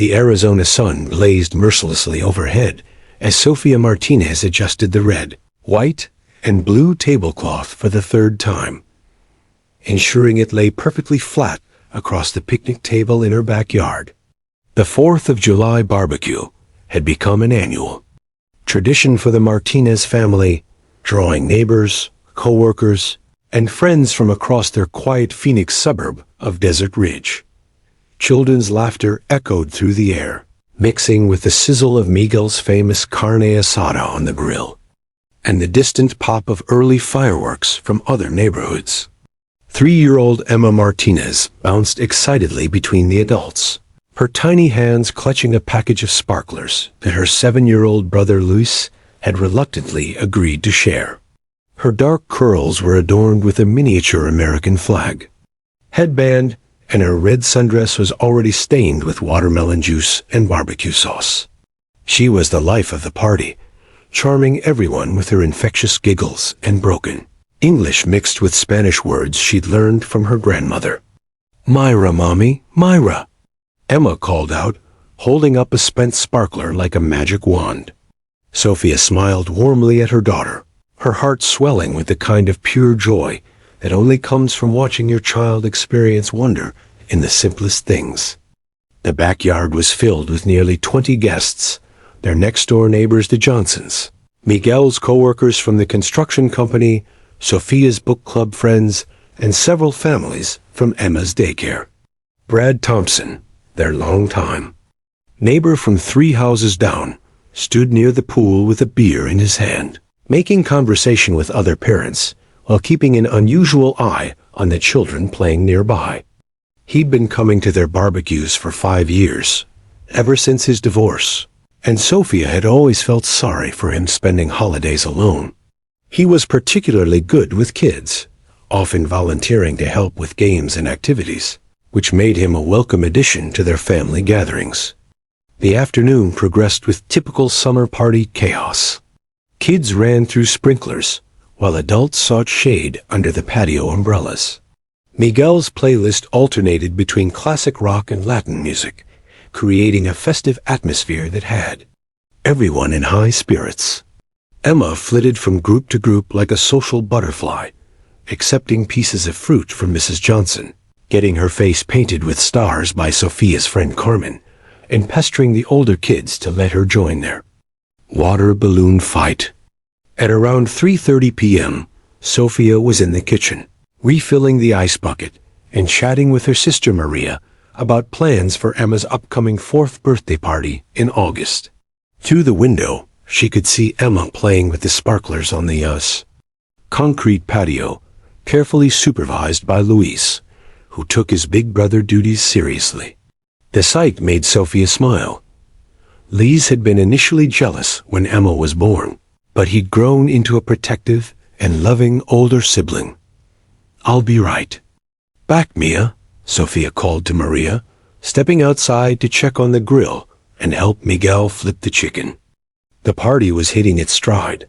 The Arizona sun blazed mercilessly overhead as Sofia Martinez adjusted the red, white, and blue tablecloth for the third time, ensuring it lay perfectly flat across the picnic table in her backyard. The 4th of July barbecue had become an annual tradition for the Martinez family, drawing neighbors, co-workers, and friends from across their quiet Phoenix suburb of Desert Ridge. Children's laughter echoed through the air, mixing with the sizzle of Miguel's famous carne asada on the grill, and the distant pop of early fireworks from other neighborhoods. 3-year-old Emma Martinez bounced excitedly between the adults, her tiny hands clutching a package of sparklers that her 7-year-old brother Luis had reluctantly agreed to share. Her dark curls were adorned with a miniature American flag headband, and her red sundress was already stained with watermelon juice and barbecue sauce. She was the life of the party, charming everyone with her infectious giggles and broken English mixed with Spanish words she'd learned from her grandmother. "Myra, Mommy, Myra," Emma called out, holding up a spent sparkler like a magic wand. Sofia smiled warmly at her daughter, her heart swelling with the kind of pure joy that only comes from watching your child experience wonder in the simplest things. The backyard was filled with nearly 20 guests, their next-door neighbors the Johnsons, Miguel's co-workers from the construction company, Sofia's book club friends, and several families from Emma's daycare. Brad Thompson, their longtime neighbor from 3 houses down, stood near the pool with a beer in his hand, making conversation with other parents while keeping an unusual eye on the children playing nearby. He'd been coming to their barbecues for 5 years, ever since his divorce, and Sofia had always felt sorry for him spending holidays alone. He was particularly good with kids, often volunteering to help with games and activities, which made him a welcome addition to their family gatherings. The afternoon progressed with typical summer party chaos. Kids ran through sprinklers, while adults sought shade under the patio umbrellas. Miguel's playlist alternated between classic rock and Latin music, creating a festive atmosphere that had everyone in high spirits. Emma flitted from group to group like a social butterfly, accepting pieces of fruit from Mrs. Johnson, getting her face painted with stars by Sofia's friend Carmen, and pestering the older kids to let her join their water balloon fight. At around 3:30 p.m., Sofia was in the kitchen, refilling the ice bucket and chatting with her sister Maria about plans for Emma's upcoming 4th birthday party in August. Through the window, she could see Emma playing with the sparklers on the concrete patio, carefully supervised by Luis, who took his big brother duties seriously. The sight made Sofia smile. Luis had been initially jealous when Emma was born, but he'd grown into a protective and loving older sibling. "I'll be right back, Mia," Sofia called to Maria, stepping outside to check on the grill and help Miguel flip the chicken. The party was hitting its stride.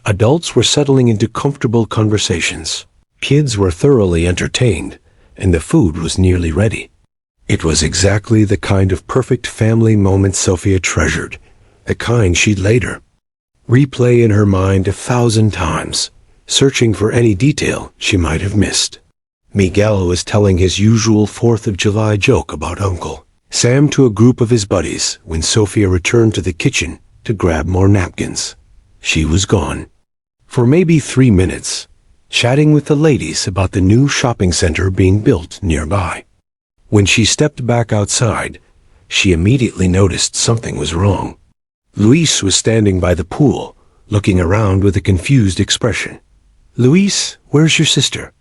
Adults were settling into comfortable conversations. Kids were thoroughly entertained, and the food was nearly ready. It was exactly the kind of perfect family moment Sofia treasured, the kind she'd later replay in her mind 1,000 times, searching for any detail she might have missed. Miguel was telling his usual 4th of July joke about Uncle Sam to a group of his buddies when Sofia returned to the kitchen to grab more napkins. She was gone for maybe 3 minutes, chatting with the ladies about the new shopping center being built nearby. When she stepped back outside, she immediately noticed something was wrong. Luis was standing by the pool, looking around with a confused expression. "Luis, where's your sister?"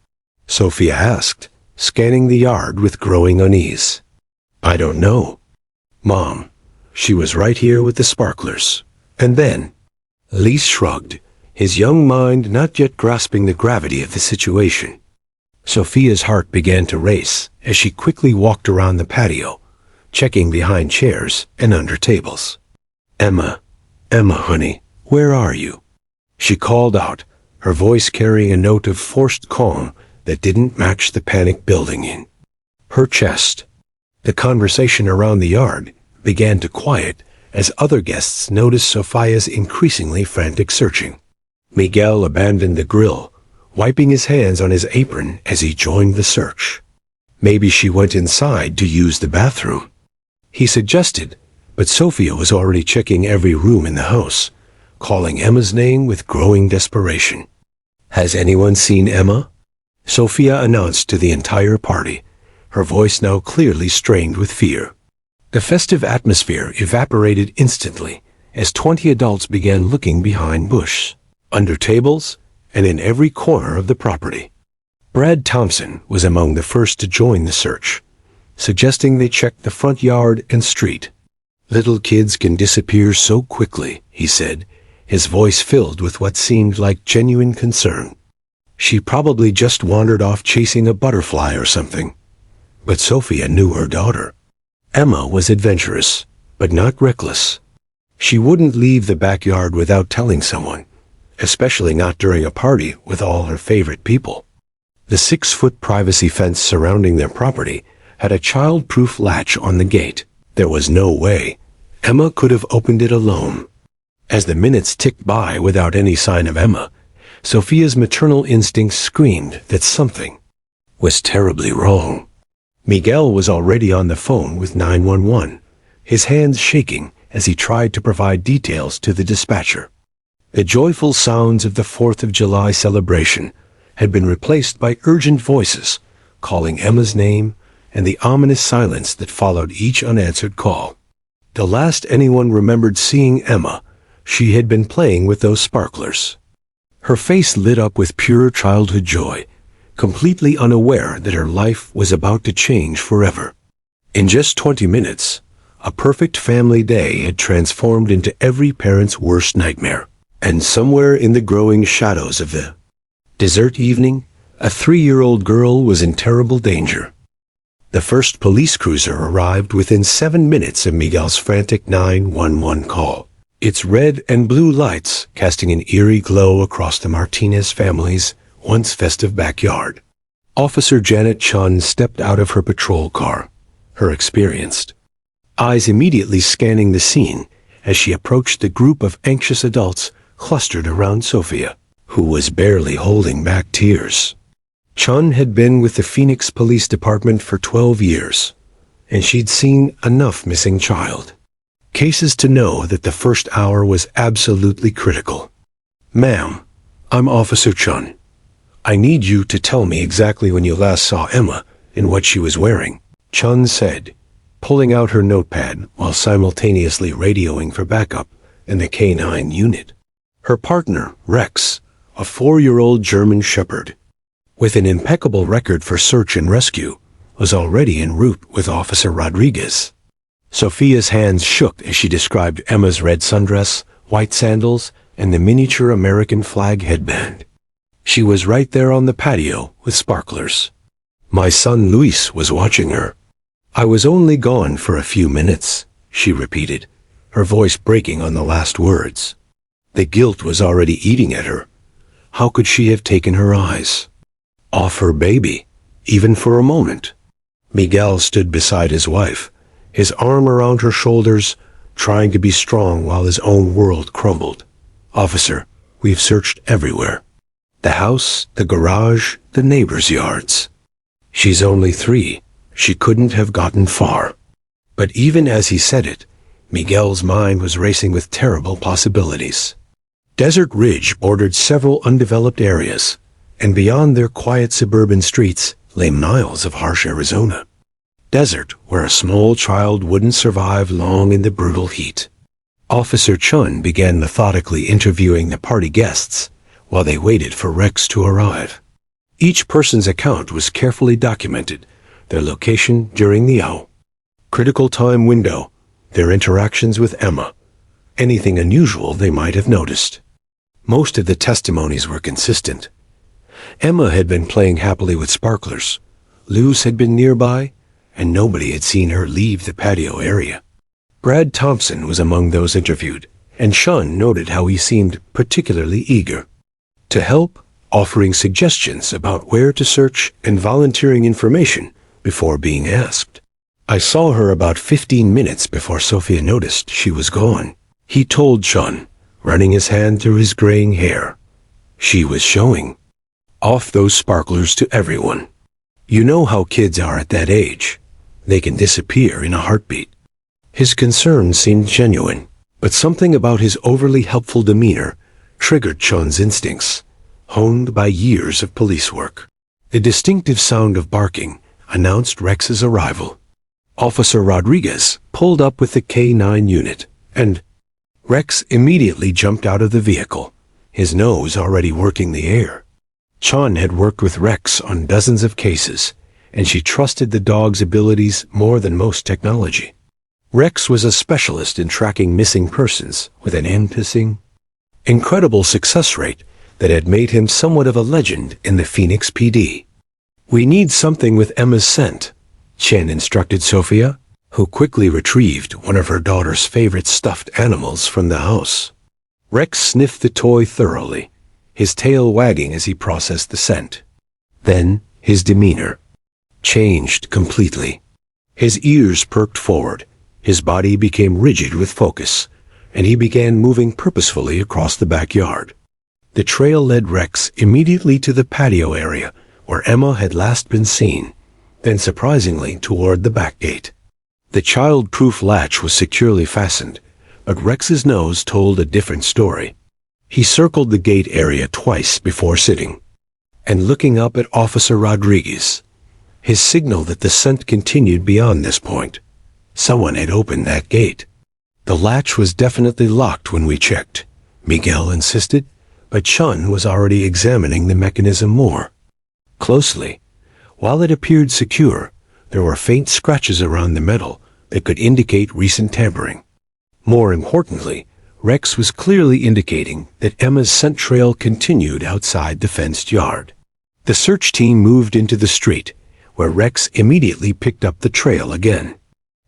Sofia asked, scanning the yard with growing unease. "I don't know, Mom. She was right here with the sparklers." And then, Luis shrugged, his young mind not yet grasping the gravity of the situation. Sofia's heart began to race as she quickly walked around the patio, checking behind chairs and under tables. Emma, honey, where are you?" she called out, her voice carrying a note of forced calm that didn't match the panic building in her chest. The conversation around the yard began to quiet as other guests noticed Sophia's increasingly frantic searching. Miguel abandoned the grill, wiping his hands on his apron as he joined the search. Maybe she went inside to use the bathroom, he suggested, but Sophia was already checking every room in the house, calling Emma's name with growing desperation. "Has anyone seen Emma?" Sophia announced to the entire party, her voice now clearly strained with fear. The festive atmosphere evaporated instantly as 20 adults began looking behind bush, under tables, and in every corner of the property. Brad Thompson was among the first to join the search, suggesting they check the front yard and street. "Little kids can disappear so quickly," he said, his voice filled with what seemed like genuine concern. "She probably just wandered off chasing a butterfly or something." But Sophia knew her daughter. Emma was adventurous, but not reckless. She wouldn't leave the backyard without telling someone, especially not during a party with all her favorite people. The 6-foot privacy fence surrounding their property had a child-proof latch on the gate. There was no way Emma could have opened it alone. As the minutes ticked by without any sign of Emma, Sophia's maternal instincts screamed that something was terribly wrong. Miguel was already on the phone with 911, his hands shaking as he tried to provide details to the dispatcher. The joyful sounds of the 4th of July celebration had been replaced by urgent voices calling Emma's name and the ominous silence that followed each unanswered call. The last anyone remembered seeing Emma, she had been playing with those sparklers. Her face lit up with pure childhood joy, completely unaware that her life was about to change forever. In just 20 minutes, a perfect family day had transformed into every parent's worst nightmare. And somewhere in the growing shadows of the dessert evening, a 3-year-old girl was in terrible danger. The first police cruiser arrived within 7 minutes of Miguel's frantic 911 call, its red and blue lights casting an eerie glow across the Martinez family's once festive backyard. Officer Janet Chun stepped out of her patrol car, her experienced eyes immediately scanning the scene as she approached the group of anxious adults clustered around Sophia, who was barely holding back tears. Chun had been with the Phoenix Police Department for 12 years, and she'd seen enough missing child cases to know that the first hour was absolutely critical. "Ma'am, I'm Officer Chun. I need you to tell me exactly when you last saw Emma and what she was wearing," Chun said, pulling out her notepad while simultaneously radioing for backup in the K-9 unit. Her partner, Rex, a 4-year-old German Shepherd, with an impeccable record for search and rescue, was already en route with Officer Rodriguez. Sophia's hands shook as she described Emma's red sundress, white sandals, and the miniature American flag headband. She was right there on the patio with sparklers. "My son Luis was watching her. I was only gone for a few minutes," she repeated, her voice breaking on the last words. The guilt was already eating at her. How could she have taken her eyes off her baby, even for a moment? Miguel stood beside his wife, his arm around her shoulders, trying to be strong while his own world crumbled. "Officer, we've searched everywhere. The house, the garage, the neighbors' yards. She's only 3. She couldn't have gotten far." But even as he said it, Miguel's mind was racing with terrible possibilities. Desert Ridge bordered several undeveloped areas, and beyond their quiet suburban streets lay miles of harsh Arizona. Desert where a small child wouldn't survive long in the brutal heat. Officer Chun began methodically interviewing the party guests while they waited for Rex to arrive. Each person's account was carefully documented, their location during the hour, critical time window, their interactions with Emma, anything unusual they might have noticed. Most of the testimonies were consistent. Emma had been playing happily with sparklers, Luz had been nearby, and nobody had seen her leave the patio area. Brad Thompson was among those interviewed, and Chun noted how he seemed particularly eager to help, offering suggestions about where to search and volunteering information before being asked. I saw her about 15 minutes before Sophia noticed she was gone, he told Chun, running his hand through his graying hair. She was showing off those sparklers to everyone. You know how kids are at that age. They can disappear in a heartbeat. His concern seemed genuine, but something about his overly helpful demeanor triggered Chun's instincts, honed by years of police work. A distinctive sound of barking announced Rex's arrival. Officer Rodriguez pulled up with the K9 unit, and Rex immediately jumped out of the vehicle, his nose already working the air. Chun had worked with Rex on dozens of cases, and she trusted the dog's abilities more than most technology. Rex was a specialist in tracking missing persons with an incredible success rate that had made him somewhat of a legend in the Phoenix PD. We need something with Emma's scent, Chen instructed Sophia, who quickly retrieved one of her daughter's favorite stuffed animals from the house. Rex sniffed the toy thoroughly, his tail wagging as he processed the scent. Then his demeanor changed completely. His ears perked forward, his body became rigid with focus, and he began moving purposefully across the backyard. The trail led Rex immediately to the patio area where Emma had last been seen, then surprisingly toward the back gate. The child-proof latch was securely fastened, but Rex's nose told a different story. He circled the gate area twice before sitting, and looking up at Officer Rodriguez, his signal that the scent continued beyond this point. Someone had opened that gate. The latch was definitely locked when we checked, Miguel insisted, but Chun was already examining the mechanism more closely. While it appeared secure, there were faint scratches around the metal that could indicate recent tampering. More importantly, Rex was clearly indicating that Emma's scent trail continued outside the fenced yard. The search team moved into the street, where Rex immediately picked up the trail again.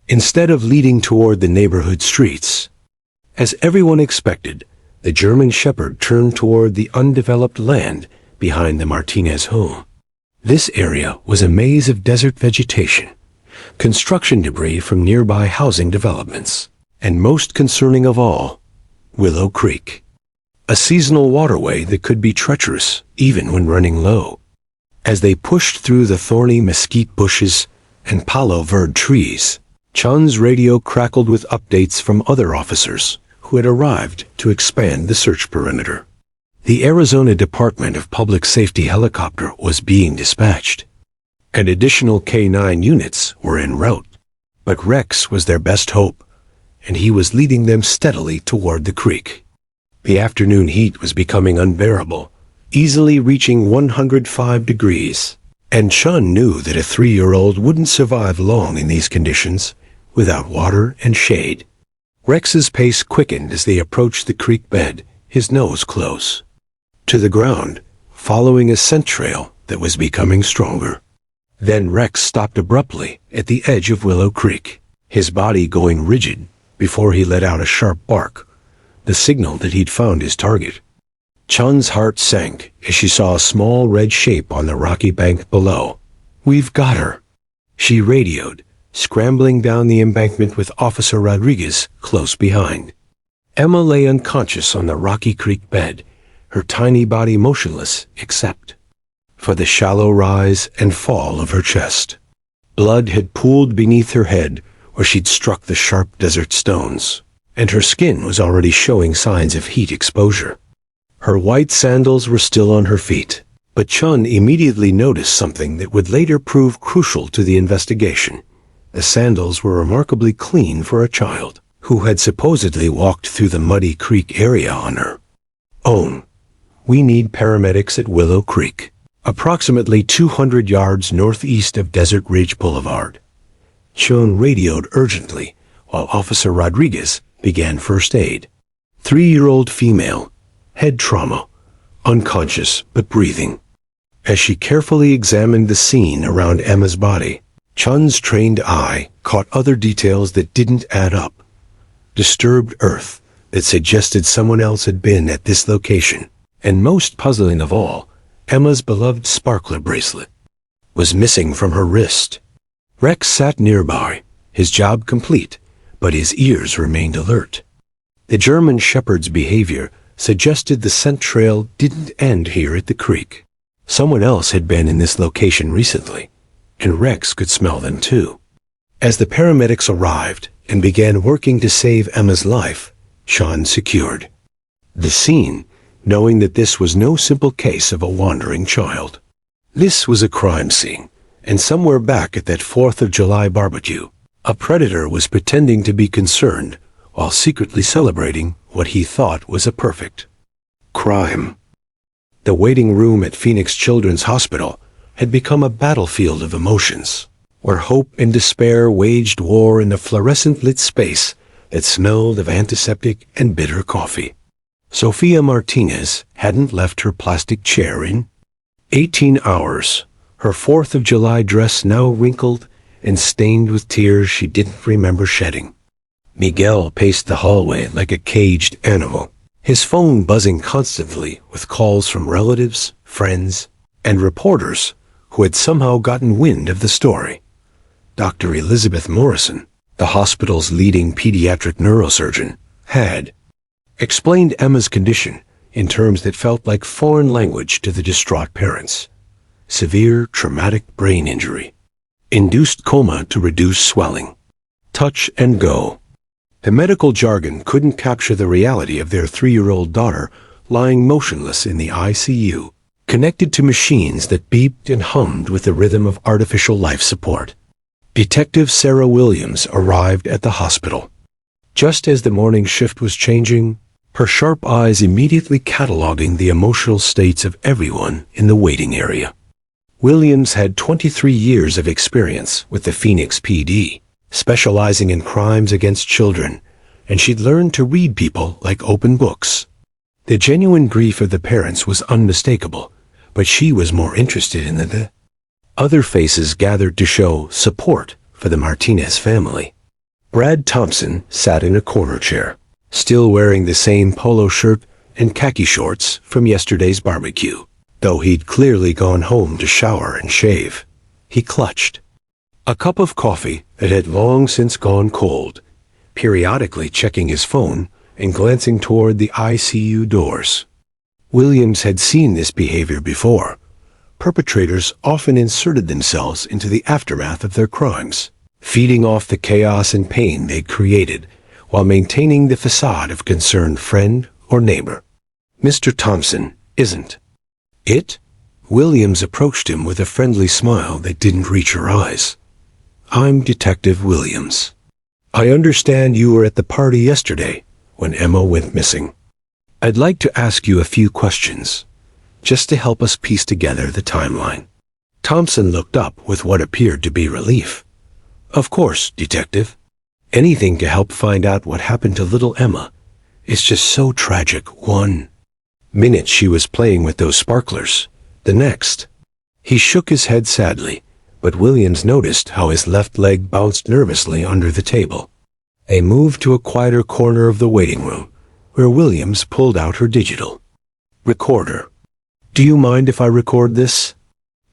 Instead of leading toward the neighborhood streets, as everyone expected, the German Shepherd turned toward the undeveloped land behind the Martinez home. This area was a maze of desert vegetation, construction debris from nearby housing developments, and most concerning of all, Willow Creek, a seasonal waterway that could be treacherous even when running low. As they pushed through the thorny mesquite bushes and palo verde trees, Chun's radio crackled with updates from other officers who had arrived to expand the search perimeter. The Arizona Department of Public Safety helicopter was being dispatched, and additional K9 units were en route. But Rex was their best hope, and he was leading them steadily toward the creek. The afternoon heat was becoming unbearable, easily reaching 105 degrees, and Chun knew that a 3-year-old wouldn't survive long in these conditions without water and shade. Rex's pace quickened as they approached the creek bed, his nose close to the ground, following a scent trail that was becoming stronger. Then Rex stopped abruptly at the edge of Willow Creek, his body going rigid before he let out a sharp bark, the signal that he'd found his target. Chun's heart sank as she saw a small red shape on the rocky bank below. "We've got her," she radioed, scrambling down the embankment with Officer Rodriguez close behind. Emma lay unconscious on the rocky creek bed, her tiny body motionless except for the shallow rise and fall of her chest. Blood had pooled beneath her head where she'd struck the sharp desert stones, and her skin was already showing signs of heat exposure. Her white sandals were still on her feet, but Chun immediately noticed something that would later prove crucial to the investigation. The sandals were remarkably clean for a child who had supposedly walked through the muddy creek area on her own. "We need paramedics at Willow Creek, approximately 200 yards northeast of Desert Ridge Boulevard." Chun radioed urgently while Officer Rodriguez began first aid. 3-year-old female, head trauma, unconscious but breathing. As she carefully examined the scene around Emma's body, Chun's trained eye caught other details that didn't add up. Disturbed earth that suggested someone else had been at this location. And most puzzling of all, Emma's beloved sparkler bracelet was missing from her wrist. Rex sat nearby, his job complete, but his ears remained alert. The German shepherd's behavior suggested the scent trail didn't end here at the creek. Someone else had been in this location recently, and Rex could smell them too. As the paramedics arrived and began working to save Emma's life, Sean secured the scene, knowing that this was no simple case of a wandering child. This was a crime scene, and somewhere back at that 4th of July barbecue, a predator was pretending to be concerned while secretly celebrating what he thought was a perfect crime. The waiting room at Phoenix Children's Hospital had become a battlefield of emotions, where hope and despair waged war in the fluorescent-lit space that smelled of antiseptic and bitter coffee. Sofia Martinez hadn't left her plastic chair in 18 hours, her 4th of July dress now wrinkled and stained with tears she didn't remember shedding. Miguel paced the hallway like a caged animal, his phone buzzing constantly with calls from relatives, friends, and reporters who had somehow gotten wind of the story. Dr. Elizabeth Morrison, the hospital's leading pediatric neurosurgeon, had explained Emma's condition in terms that felt like foreign language to the distraught parents. Severe traumatic brain injury, induced coma to reduce swelling, touch and go. The medical jargon couldn't capture the reality of their 3-year-old daughter lying motionless in the ICU, connected to machines that beeped and hummed with the rhythm of artificial life support. Detective Sarah Williams arrived at the hospital. Just as the morning shift was changing, her sharp eyes immediately cataloging the emotional states of everyone in the waiting area. Williams had 23 years of experience with the Phoenix PD, specializing in crimes against children, and she'd learned to read people like open books. The genuine grief of the parents was unmistakable, but she was more interested in the other faces gathered to show support for the Martinez family. Brad Thompson sat in a corner chair, still wearing the same polo shirt and khaki shorts from yesterday's barbecue. Though he'd clearly gone home to shower and shave, he clutched a cup of coffee that had long since gone cold, periodically checking his phone and glancing toward the ICU doors. Williams had seen this behavior before. Perpetrators often inserted themselves into the aftermath of their crimes, feeding off the chaos and pain they'd created while maintaining the facade of concerned friend or neighbor. Mr. Thompson isn't it? Williams approached him with a friendly smile that didn't reach her eyes. I'm Detective Williams. I understand you were at the party yesterday when Emma went missing. I'd like to ask you a few questions, just to help us piece together the timeline. Thompson looked up with what appeared to be relief. Of course, Detective. Anything to help find out what happened to little Emma. It's just so tragic. 1 minute she was playing with those sparklers. The next. He shook his head sadly, but Williams noticed how his left leg bounced nervously under the table. They moved to a quieter corner of the waiting room, where Williams pulled out her digital recorder. Do you mind if I record this?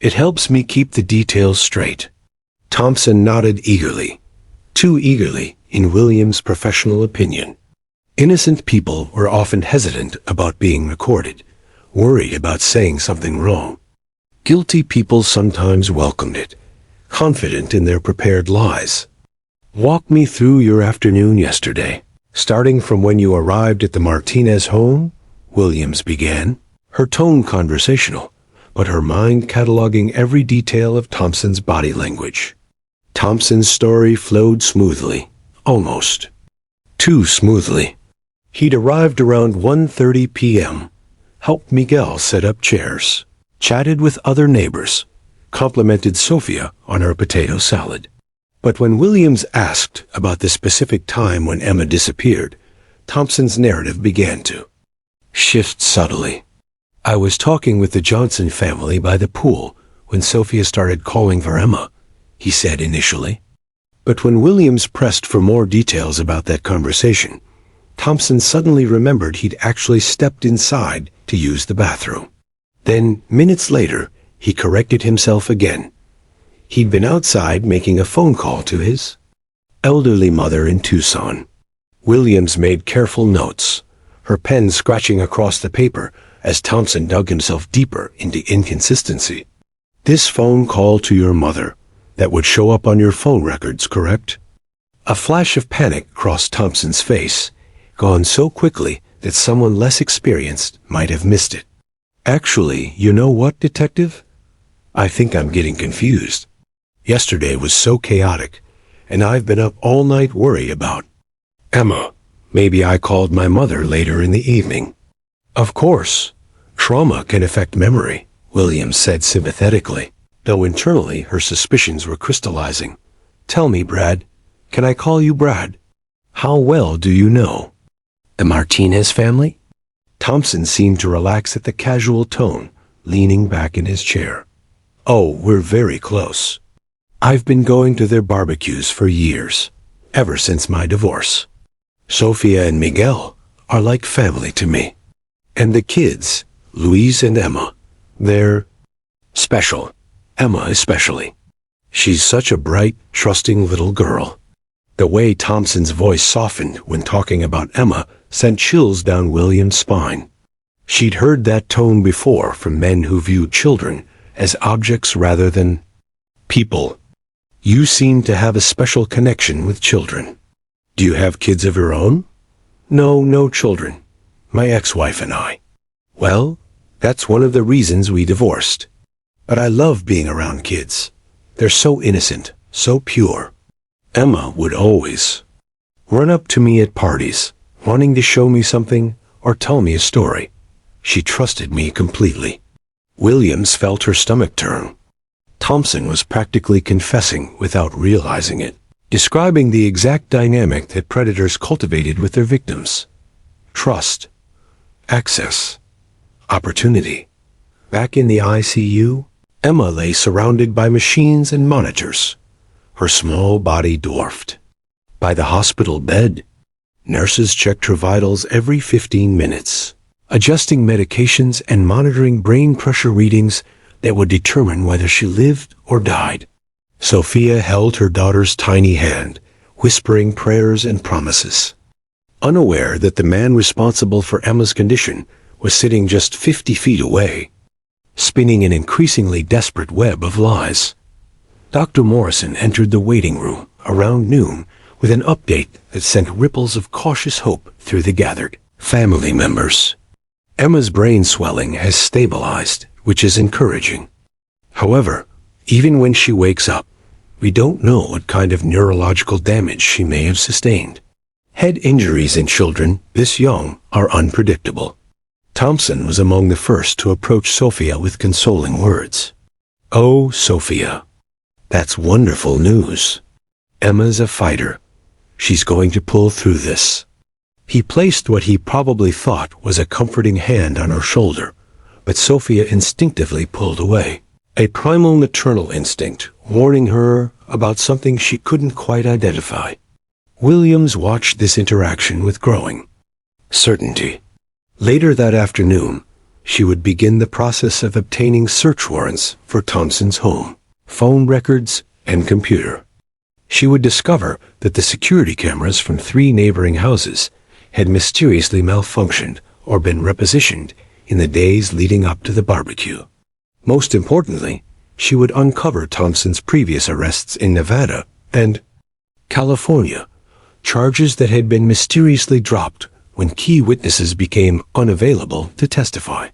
It helps me keep the details straight. Thompson nodded eagerly. Too eagerly, in Williams' professional opinion. Innocent people were often hesitant about being recorded, worried about saying something wrong. Guilty people sometimes welcomed it, confident in their prepared lies. Walk me through your afternoon yesterday, starting from when you arrived at the Martinez home, Williams began, her tone conversational, but her mind cataloging every detail of Thompson's body language. Thompson's story flowed smoothly, almost too smoothly. He'd arrived around 1:30 p.m., helped Miguel set up chairs, chatted with other neighbors, complimented Sofia on her potato salad. But when Williams asked about the specific time when Emma disappeared, Thompson's narrative began to shift subtly. I was talking with the Johnson family by the pool when Sofia started calling for Emma, he said initially. But when Williams pressed for more details about that conversation, Thompson suddenly remembered he'd actually stepped inside to use the bathroom. Then, minutes later, he corrected himself again. He'd been outside making a phone call to his elderly mother in Tucson. Williams made careful notes, her pen scratching across the paper as Thompson dug himself deeper into inconsistency. This phone call to your mother, that would show up on your phone records, correct? A flash of panic crossed Thompson's face, gone so quickly that someone less experienced might have missed it. Actually, you know what, Detective? I think I'm getting confused. Yesterday was so chaotic, and I've been up all night worried about Emma. Maybe I called my mother later in the evening. Of course, trauma can affect memory, Williams said sympathetically, though internally her suspicions were crystallizing. Tell me, Brad. Can I call you Brad? How well do you know the Martinez family? Thompson seemed to relax at the casual tone, leaning back in his chair. Oh, we're very close. I've been going to their barbecues for years, ever since my divorce. Sophia and Miguel are like family to me. And the kids, Louise and Emma, they're special. Emma especially. She's such a bright, trusting little girl. The way Thompson's voice softened when talking about Emma sent chills down William's spine. She'd heard that tone before from men who viewed children as objects rather than people. You seem to have a special connection with children. Do you have kids of your own? No children. My ex-wife and I. Well, that's one of the reasons we divorced. But I love being around kids. They're so innocent, so pure. Emma would always run up to me at parties, wanting to show me something or tell me a story. She trusted me completely. Williams felt her stomach turn. Thompson was practically confessing without realizing it, describing the exact dynamic that predators cultivated with their victims. Trust, access, opportunity. Back in the ICU, Emma lay surrounded by machines and monitors, her small body dwarfed. By the hospital bed, nurses checked her vitals every 15 minutes, adjusting medications and monitoring brain pressure readings that would determine whether she lived or died. Sophia held her daughter's tiny hand, whispering prayers and promises, unaware that the man responsible for Emma's condition was sitting just 50 feet away, spinning an increasingly desperate web of lies. Dr. Morrison entered the waiting room around noon with an update that sent ripples of cautious hope through the gathered family members. Emma's brain swelling has stabilized, which is encouraging. However, even when she wakes up, we don't know what kind of neurological damage she may have sustained. Head injuries in children this young are unpredictable. Thompson was among the first to approach Sophia with consoling words. Oh, Sophia, that's wonderful news. Emma's a fighter. She's going to pull through this. He placed what he probably thought was a comforting hand on her shoulder, but Sophia instinctively pulled away, a primal maternal instinct warning her about something she couldn't quite identify. Williams watched this interaction with growing certainty. Later that afternoon, she would begin the process of obtaining search warrants for Thompson's home, phone records, and computer. She would discover that the security cameras from 3 neighboring houses had mysteriously malfunctioned or been repositioned in the days leading up to the barbecue. Most importantly, she would uncover Thompson's previous arrests in Nevada and California, charges that had been mysteriously dropped when key witnesses became unavailable to testify.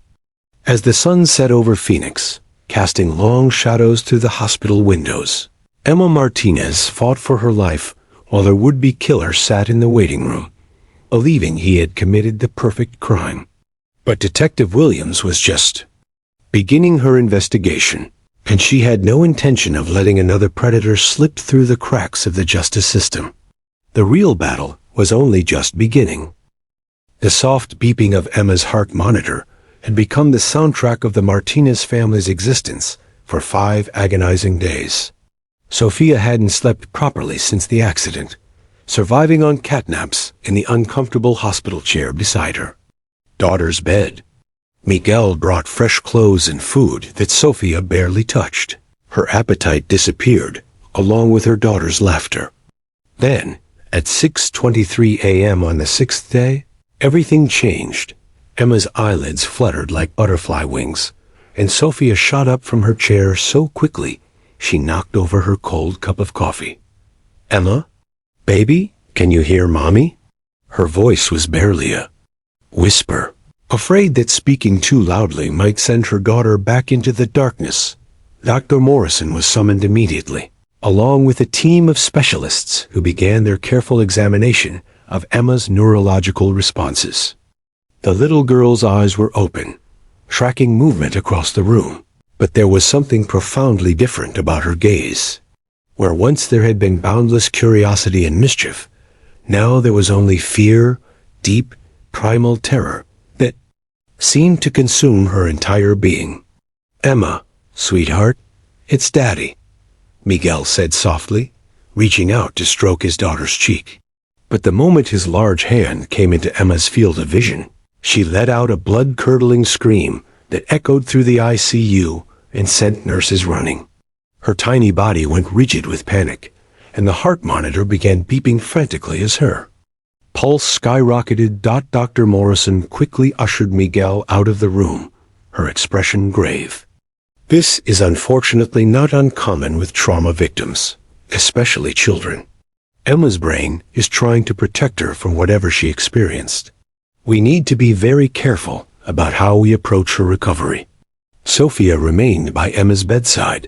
As the sun set over Phoenix, casting long shadows through the hospital windows, Emma Martinez fought for her life while her would-be killer sat in the waiting room, believing he had committed the perfect crime. But Detective Williams was just beginning her investigation, and she had no intention of letting another predator slip through the cracks of the justice system. The real battle was only just beginning. The soft beeping of Emma's heart monitor had become the soundtrack of the Martinez family's existence for 5 agonizing days. Sophia hadn't slept properly since the accident, surviving on catnaps in the uncomfortable hospital chair beside her daughter's bed. Miguel brought fresh clothes and food that Sophia barely touched. Her appetite disappeared, along with her daughter's laughter. Then, at 6:23 a.m. on the sixth day, everything changed. Emma's eyelids fluttered like butterfly wings, and Sophia shot up from her chair so quickly she knocked over her cold cup of coffee. "Emma? Baby, can you hear Mommy?" Her voice was barely a whisper. Afraid that speaking too loudly might send her daughter back into the darkness, Dr. Morrison was summoned immediately, along with a team of specialists who began their careful examination of Emma's neurological responses. The little girl's eyes were open, tracking movement across the room, but there was something profoundly different about her gaze. Where once there had been boundless curiosity and mischief, now there was only fear, deep, primal terror that seemed to consume her entire being. "Emma, sweetheart, it's Daddy," Miguel said softly, reaching out to stroke his daughter's cheek. But the moment his large hand came into Emma's field of vision, she let out a blood-curdling scream that echoed through the ICU and sent nurses running. Her tiny body went rigid with panic, and the heart monitor began beeping frantically as her pulse skyrocketed. Dr. Morrison quickly ushered Miguel out of the room, her expression grave. This is unfortunately not uncommon with trauma victims, especially children. Emma's brain is trying to protect her from whatever she experienced. We need to be very careful about how we approach her recovery. Sophia remained by Emma's bedside,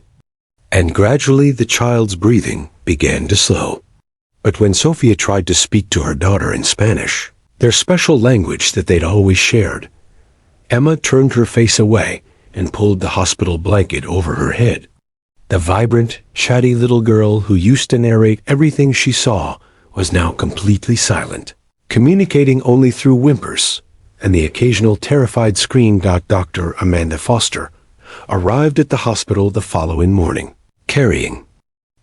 and gradually the child's breathing began to slow. But when Sophia tried to speak to her daughter in Spanish, their special language that they'd always shared, Emma turned her face away and pulled the hospital blanket over her head. The vibrant, chatty little girl who used to narrate everything she saw was now completely silent, communicating only through whimpers and the occasional terrified scream. Dr. Amanda Foster arrived at the hospital the following morning, carrying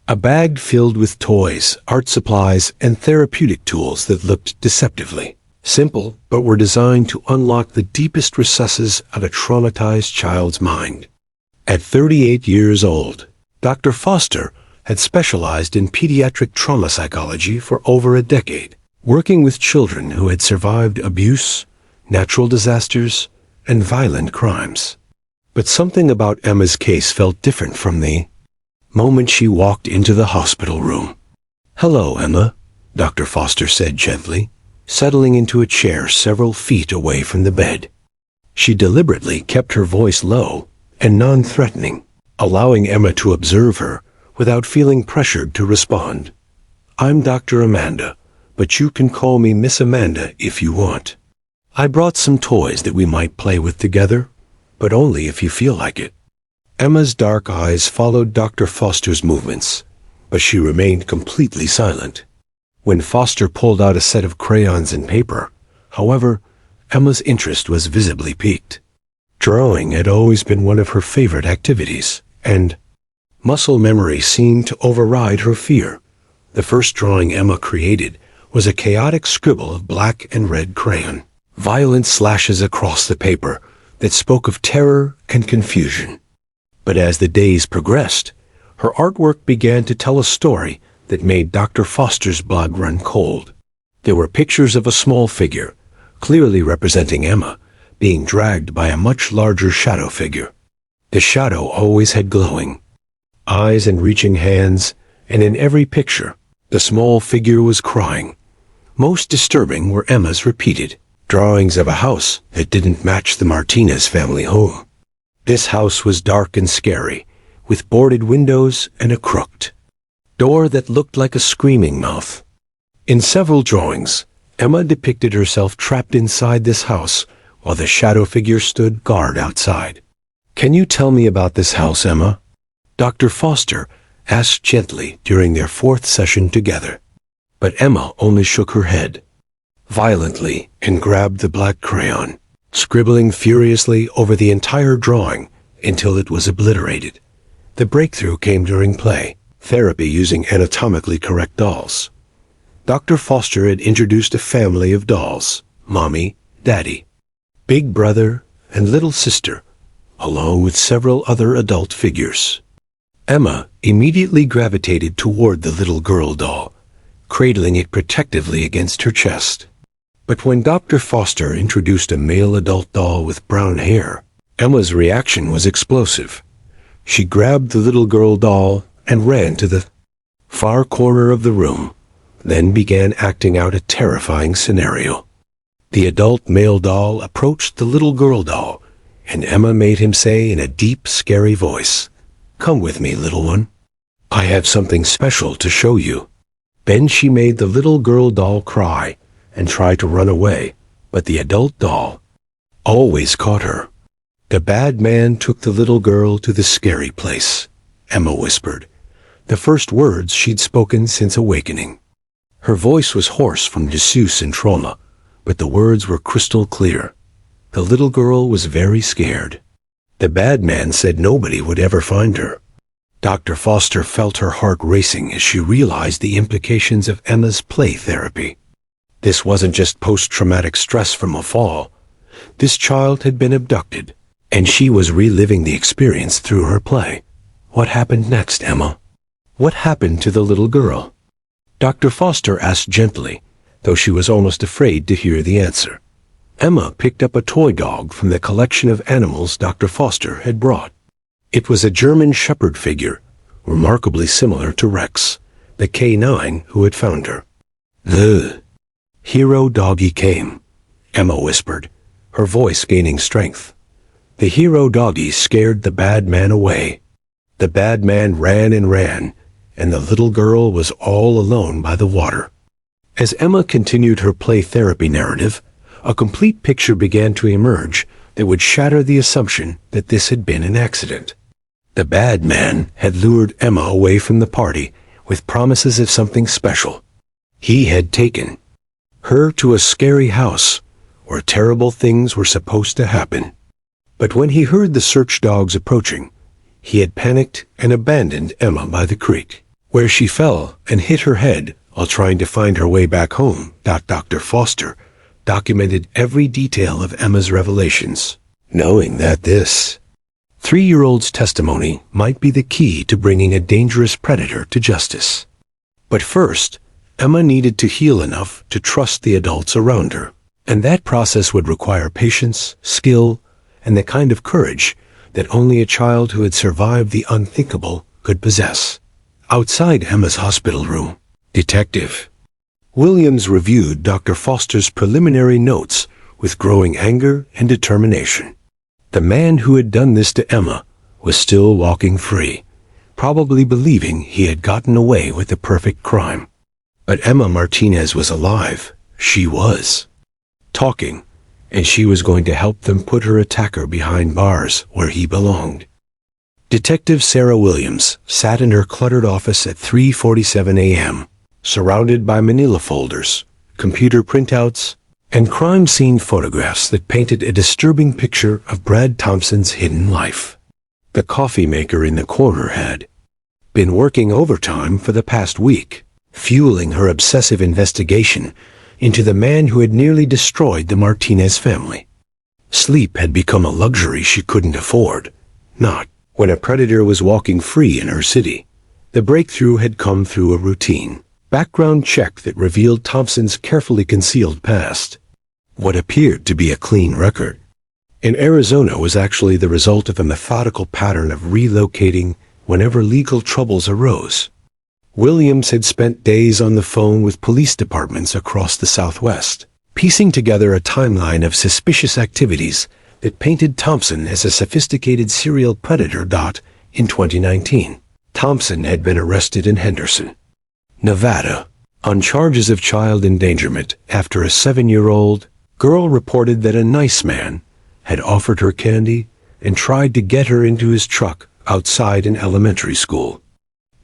a bag filled with toys, art supplies, and therapeutic tools that looked deceptively simple, but were designed to unlock the deepest recesses of a traumatized child's mind. At 38 years old, Dr. Foster had specialized in pediatric trauma psychology for over a decade, working with children who had survived abuse, natural disasters, and violent crimes. But something about Emma's case felt different from the moment she walked into the hospital room. "Hello, Emma," Dr. Foster said gently, settling into a chair several feet away from the bed. She deliberately kept her voice low and non-threatening, allowing Emma to observe her without feeling pressured to respond. "I'm Dr. Amanda, but you can call me Miss Amanda if you want. I brought some toys that we might play with together, but only if you feel like it." Emma's dark eyes followed Dr. Foster's movements, but she remained completely silent. When Foster pulled out a set of crayons and paper, however, Emma's interest was visibly piqued. Drawing had always been one of her favorite activities, and muscle memory seemed to override her fear. The first drawing Emma created was a chaotic scribble of black and red crayon, violent slashes across the paper that spoke of terror and confusion. But as the days progressed, her artwork began to tell a story that made Dr. Foster's blood run cold. There were pictures of a small figure, clearly representing Emma, being dragged by a much larger shadow figure. The shadow always had glowing eyes and reaching hands, and in every picture, the small figure was crying. Most disturbing were Emma's repeated drawings of a house that didn't match the Martinez family home. This house was dark and scary, with boarded windows and a crooked door that looked like a screaming mouth. In several drawings, Emma depicted herself trapped inside this house while the shadow figure stood guard outside. "Can you tell me about this house, Emma?" Dr. Foster asked gently during their fourth session together. But Emma only shook her head violently and grabbed the black crayon, scribbling furiously over the entire drawing until it was obliterated. The breakthrough came during play, therapy using anatomically correct dolls. Dr. Foster had introduced a family of dolls, Mommy, Daddy, Big Brother, and Little Sister, along with several other adult figures. Emma immediately gravitated toward the little girl doll, cradling it protectively against her chest. But when Dr. Foster introduced a male adult doll with brown hair, Emma's reaction was explosive. She grabbed the little girl doll and ran to the far corner of the room, then began acting out a terrifying scenario. The adult male doll approached the little girl doll, and Emma made him say in a deep, scary voice, "Come with me, little one. I have something special to show you." Then she made the little girl doll cry and try to run away, but the adult doll always caught her. "The bad man took the little girl to the scary place," Emma whispered, the first words she'd spoken since awakening. Her voice was hoarse from disuse and trauma, but the words were crystal clear. The little girl was very scared. The bad man said nobody would ever find her. Dr. Foster felt her heart racing as she realized the implications of Emma's play therapy. This wasn't just post-traumatic stress from a fall. This child had been abducted, and she was reliving the experience through her play. What happened next, Emma? What happened to the little girl? Dr. Foster asked gently, though she was almost afraid to hear the answer. Emma picked up a toy dog from the collection of animals Dr. Foster had brought. It was a German Shepherd figure, remarkably similar to Rex, the K9 who had found her. "The hero doggy came," Emma whispered, her voice gaining strength. The hero doggy scared the bad man away. The bad man ran and ran, and the little girl was all alone by the water. As Emma continued her play therapy narrative, a complete picture began to emerge that would shatter the assumption that this had been an accident. The bad man had lured Emma away from the party with promises of something special. He had taken her to a scary house where terrible things were supposed to happen. But when he heard the search dogs approaching, he had panicked and abandoned Emma by the creek, where she fell and hit her head while trying to find her way back home. Dr. Foster documented every detail of Emma's revelations, knowing that this 3-year-old's testimony might be the key to bringing a dangerous predator to justice. But first, Emma needed to heal enough to trust the adults around her, and that process would require patience, skill, and the kind of courage that only a child who had survived the unthinkable could possess. Outside Emma's hospital room, Detective Williams reviewed Dr. Foster's preliminary notes with growing anger and determination. The man who had done this to Emma was still walking free, probably believing he had gotten away with the perfect crime. But Emma Martinez was alive. She was talking, and she was going to help them put her attacker behind bars where he belonged. Detective Sarah Williams sat in her cluttered office at 3:47 a.m., surrounded by manila folders, computer printouts, and crime scene photographs that painted a disturbing picture of Brad Thompson's hidden life. The coffee maker in the corner had been working overtime for the past week, fueling her obsessive investigation into the man who had nearly destroyed the Martinez family. Sleep had become a luxury she couldn't afford, not when a predator was walking free in her city. The breakthrough had come through a routine background check that revealed Thompson's carefully concealed past. What appeared to be a clean record in Arizona was actually the result of a methodical pattern of relocating whenever legal troubles arose. Williams had spent days on the phone with police departments across the Southwest, piecing together a timeline of suspicious activities that painted Thompson as a sophisticated serial predator. In 2019, Thompson had been arrested in Henderson, Nevada, on charges of child endangerment after a 7-year-old girl reported that a nice man had offered her candy and tried to get her into his truck outside an elementary school.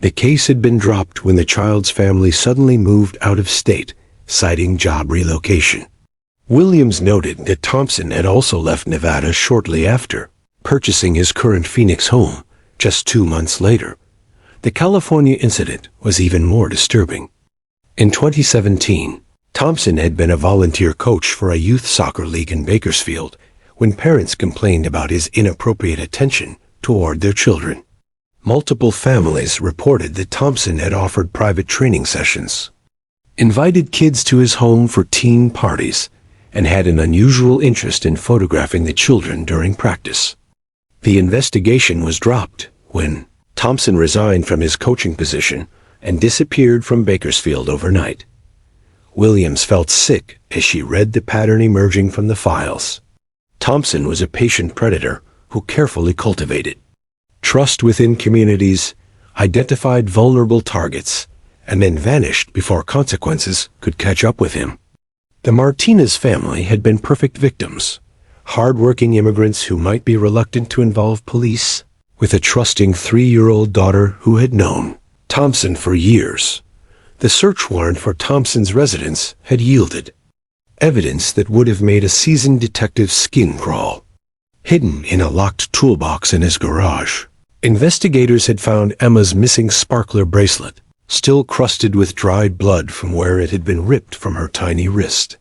The case had been dropped when the child's family suddenly moved out of state, citing job relocation. Williams noted that Thompson had also left Nevada shortly after, purchasing his current Phoenix home just 2 months later. The California incident was even more disturbing. In 2017, Thompson had been a volunteer coach for a youth soccer league in Bakersfield when parents complained about his inappropriate attention toward their children. Multiple families reported that Thompson had offered private training sessions, invited kids to his home for teen parties, and had an unusual interest in photographing the children during practice. The investigation was dropped when Thompson resigned from his coaching position and disappeared from Bakersfield overnight. Williams felt sick as she read the pattern emerging from the files. Thompson was a patient predator who carefully cultivated trust within communities, identified vulnerable targets, and then vanished before consequences could catch up with him. The Martinez family had been perfect victims, hard-working immigrants who might be reluctant to involve police, with a trusting 3-year-old daughter who had known Thompson for years. The search warrant for Thompson's residence had yielded evidence that would have made a seasoned detective's skin crawl. Hidden in a locked toolbox in his garage, investigators had found Emma's missing sparkler bracelet, still crusted with dried blood from where it had been ripped from her tiny wrist.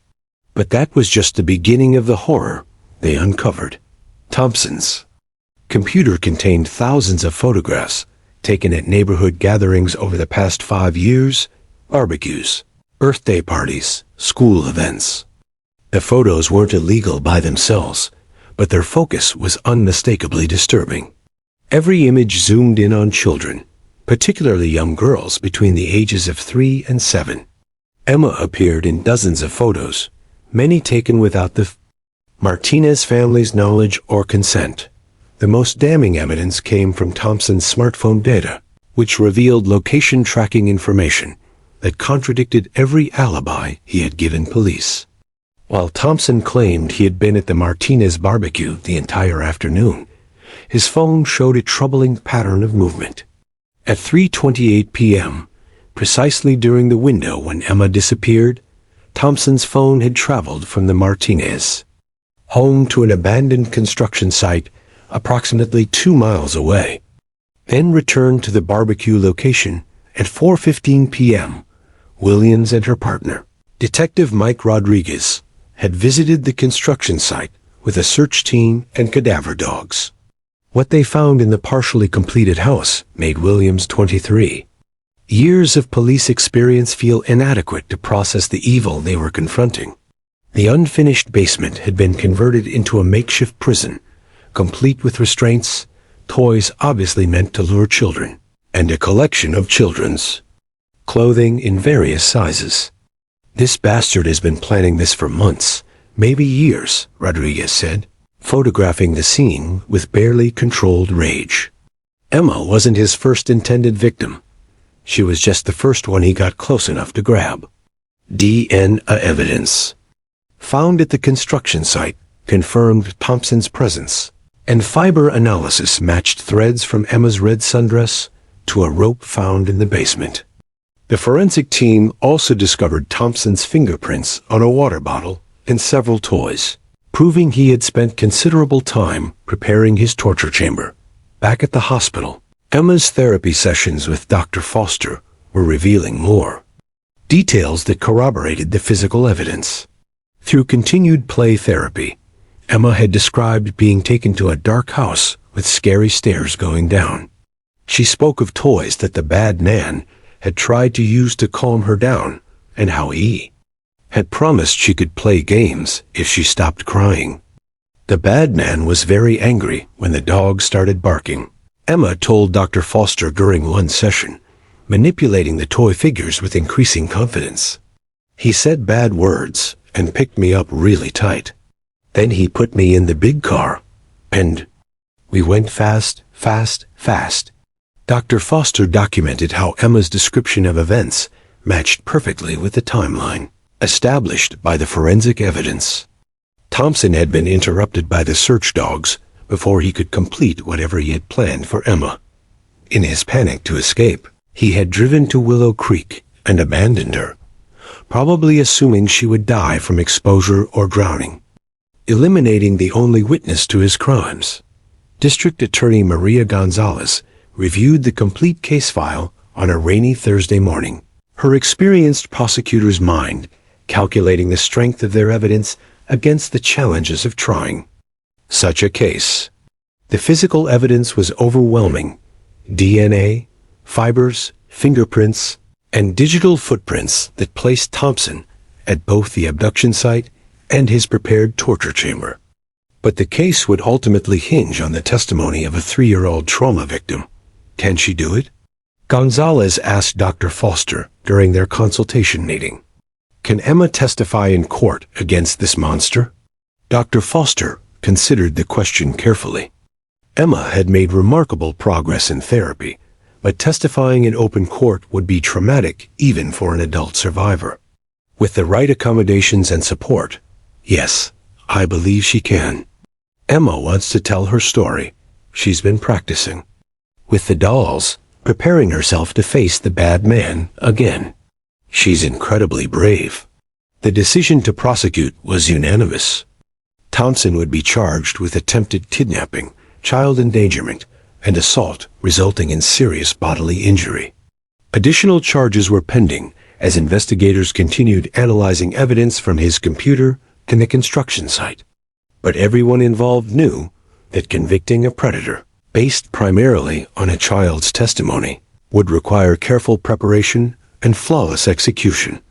But that was just the beginning of the horror they uncovered. Thompson's computer contained thousands of photographs taken at neighborhood gatherings over the past 5 years, barbecues, birthday parties, school events. The photos weren't illegal by themselves, but their focus was unmistakably disturbing. Every image zoomed in on children, particularly young girls between the ages of 3 and 7. Emma appeared in dozens of photos, many taken without the Martinez family's knowledge or consent. The most damning evidence came from Thompson's smartphone data, which revealed location tracking information that contradicted every alibi he had given police. While Thompson claimed he had been at the Martinez barbecue the entire afternoon, his phone showed a troubling pattern of movement. At 3:28 p.m., precisely during the window when Emma disappeared, Thompson's phone had traveled from the Martinez home to an abandoned construction site approximately 2 miles away, then returned to the barbecue location at 4:15 p.m. Williams and her partner, Detective Mike Rodriguez, had visited the construction site with a search team and cadaver dogs. What they found in the partially completed house made Williams 23. Years of police experience feel inadequate to process the evil they were confronting. The unfinished basement had been converted into a makeshift prison, complete with restraints, toys obviously meant to lure children, and a collection of children's clothing in various sizes. "This bastard has been planning this for months, maybe years," Rodriguez said, photographing the scene with barely controlled rage. Emma wasn't his first intended victim. She was just the first one he got close enough to grab. DNA evidence found at the construction site confirmed Thompson's presence, and fiber analysis matched threads from Emma's red sundress to a rope found in the basement. The forensic team also discovered Thompson's fingerprints on a water bottle and several toys, proving he had spent considerable time preparing his torture chamber. Back at the hospital, Emma's therapy sessions with Dr. Foster were revealing more details that corroborated the physical evidence. Through continued play therapy, Emma had described being taken to a dark house with scary stairs going down. She spoke of toys that the bad man had tried to use to calm her down, and how he had promised she could play games if she stopped crying. The bad man was very angry when the dog started barking. Emma told Dr. Foster during one session, manipulating the toy figures with increasing confidence. "He said bad words and picked me up really tight. Then he put me in the big car, and we went fast, fast, fast." Dr. Foster documented how Emma's description of events matched perfectly with the timeline established by the forensic evidence. Thompson had been interrupted by the search dogs before he could complete whatever he had planned for Emma. In his panic to escape, he had driven to Willow Creek and abandoned her, probably assuming she would die from exposure or drowning, eliminating the only witness to his crimes. District Attorney Maria Gonzalez reviewed the complete case file on a rainy Thursday morning, her experienced prosecutor's mind calculating the strength of their evidence against the challenges of trying such a case. The physical evidence was overwhelming: DNA, fibers, fingerprints, and digital footprints that placed Thompson at both the abduction site and his prepared torture chamber. But the case would ultimately hinge on the testimony of a 3-year-old trauma victim. Can she do it? Gonzalez asked Dr. Foster during their consultation meeting. Can Emma testify in court against this monster? Dr. Foster considered the question carefully. Emma had made remarkable progress in therapy, but testifying in open court would be traumatic even for an adult survivor. With the right accommodations and support, yes, I believe she can. Emma wants to tell her story. She's been practicing. With the dolls, preparing herself to face the bad man again. She's incredibly brave. The decision to prosecute was unanimous. Thompson would be charged with attempted kidnapping, child endangerment, and assault resulting in serious bodily injury. Additional charges were pending as investigators continued analyzing evidence from his computer and the construction site. But everyone involved knew that convicting a predator, based primarily on a child's testimony, would require careful preparation and flawless execution.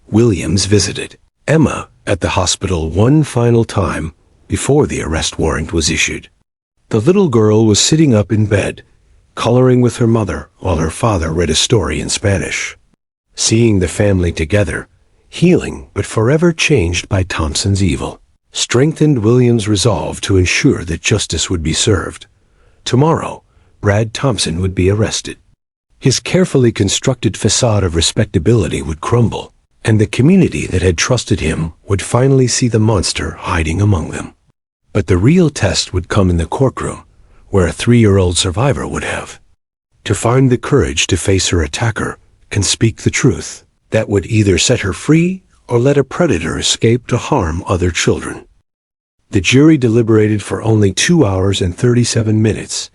Williams visited Emma at the hospital one final time before the arrest warrant was issued. The little girl was sitting up in bed, coloring with her mother while her father read a story in Spanish. Seeing the family together, healing but forever changed by Thompson's evil, strengthened Williams' resolve to ensure that justice would be served. Tomorrow, Brad Thompson would be arrested. His carefully constructed facade of respectability would crumble, and the community that had trusted him would finally see the monster hiding among them. But the real test would come in the courtroom, where a 3-year-old survivor would have to find the courage to face her attacker and speak the truth that would either set her free or let a predator escape to harm other children. The jury deliberated for only 2 hours and 37 minutes,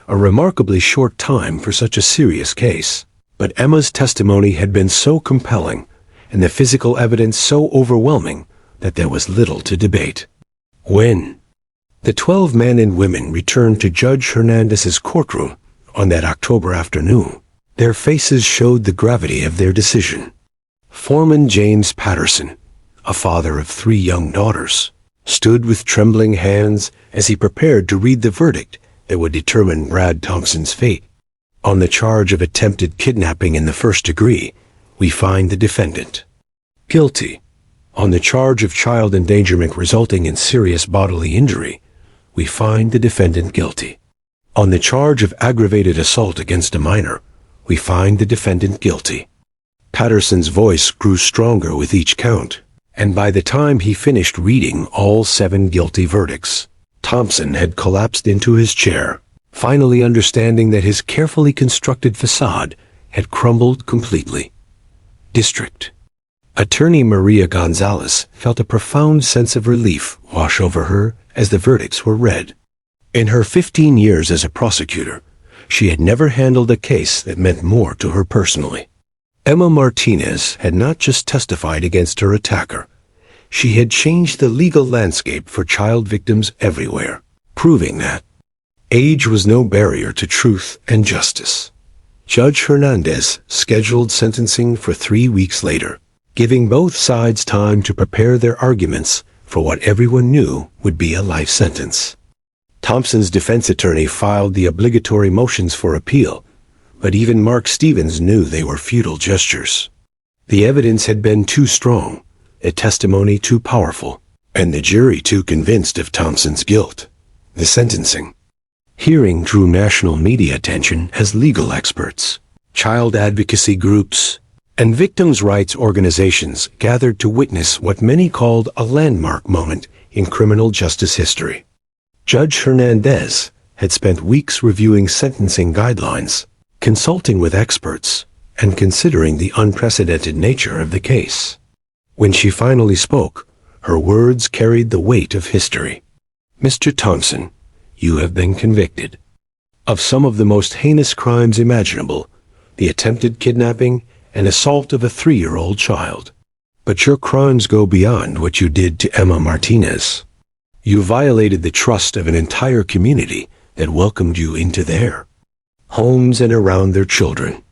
a remarkably short time for such a serious case. But Emma's testimony had been so compelling and the physical evidence so overwhelming that there was little to debate. When the 12 men and women returned to Judge Hernandez's courtroom on that October afternoon, their faces showed the gravity of their decision. Foreman James Patterson, a father of 3 young daughters, stood with trembling hands as he prepared to read the verdict that would determine Brad Thompson's fate. On the charge of attempted kidnapping in the first degree, we find the defendant guilty. On the charge of child endangerment resulting in serious bodily injury, we find the defendant guilty. On the charge of aggravated assault against a minor, we find the defendant guilty. Patterson's voice grew stronger with each count, and by the time he finished reading all 7 guilty verdicts, Thompson had collapsed into his chair, finally understanding that his carefully constructed facade had crumbled completely. District Attorney Maria Gonzalez felt a profound sense of relief wash over her as the verdicts were read. In her 15 years as a prosecutor, she had never handled a case that meant more to her personally. Emma Martinez had not just testified against her attacker. She had changed the legal landscape for child victims everywhere, proving that age was no barrier to truth and justice. Judge Hernandez scheduled sentencing for 3 weeks later, giving both sides time to prepare their arguments for what everyone knew would be a life sentence. Thompson's defense attorney filed the obligatory motions for appeal, but even Mark Stevens knew they were futile gestures. The evidence had been too strong, the testimony too powerful, and the jury too convinced of Thompson's guilt. The sentencing hearing drew national media attention as legal experts, child advocacy groups, and victims' rights organizations gathered to witness what many called a landmark moment in criminal justice history. Judge Hernandez had spent weeks reviewing sentencing guidelines, consulting with experts, and considering the unprecedented nature of the case. When she finally spoke, her words carried the weight of history. Mr. Thompson, you have been convicted of some of the most heinous crimes imaginable, the attempted kidnapping and assault of a 3-year-old child. But your crimes go beyond what you did to Emma Martinez. You violated the trust of an entire community that welcomed you into their homes and around their children.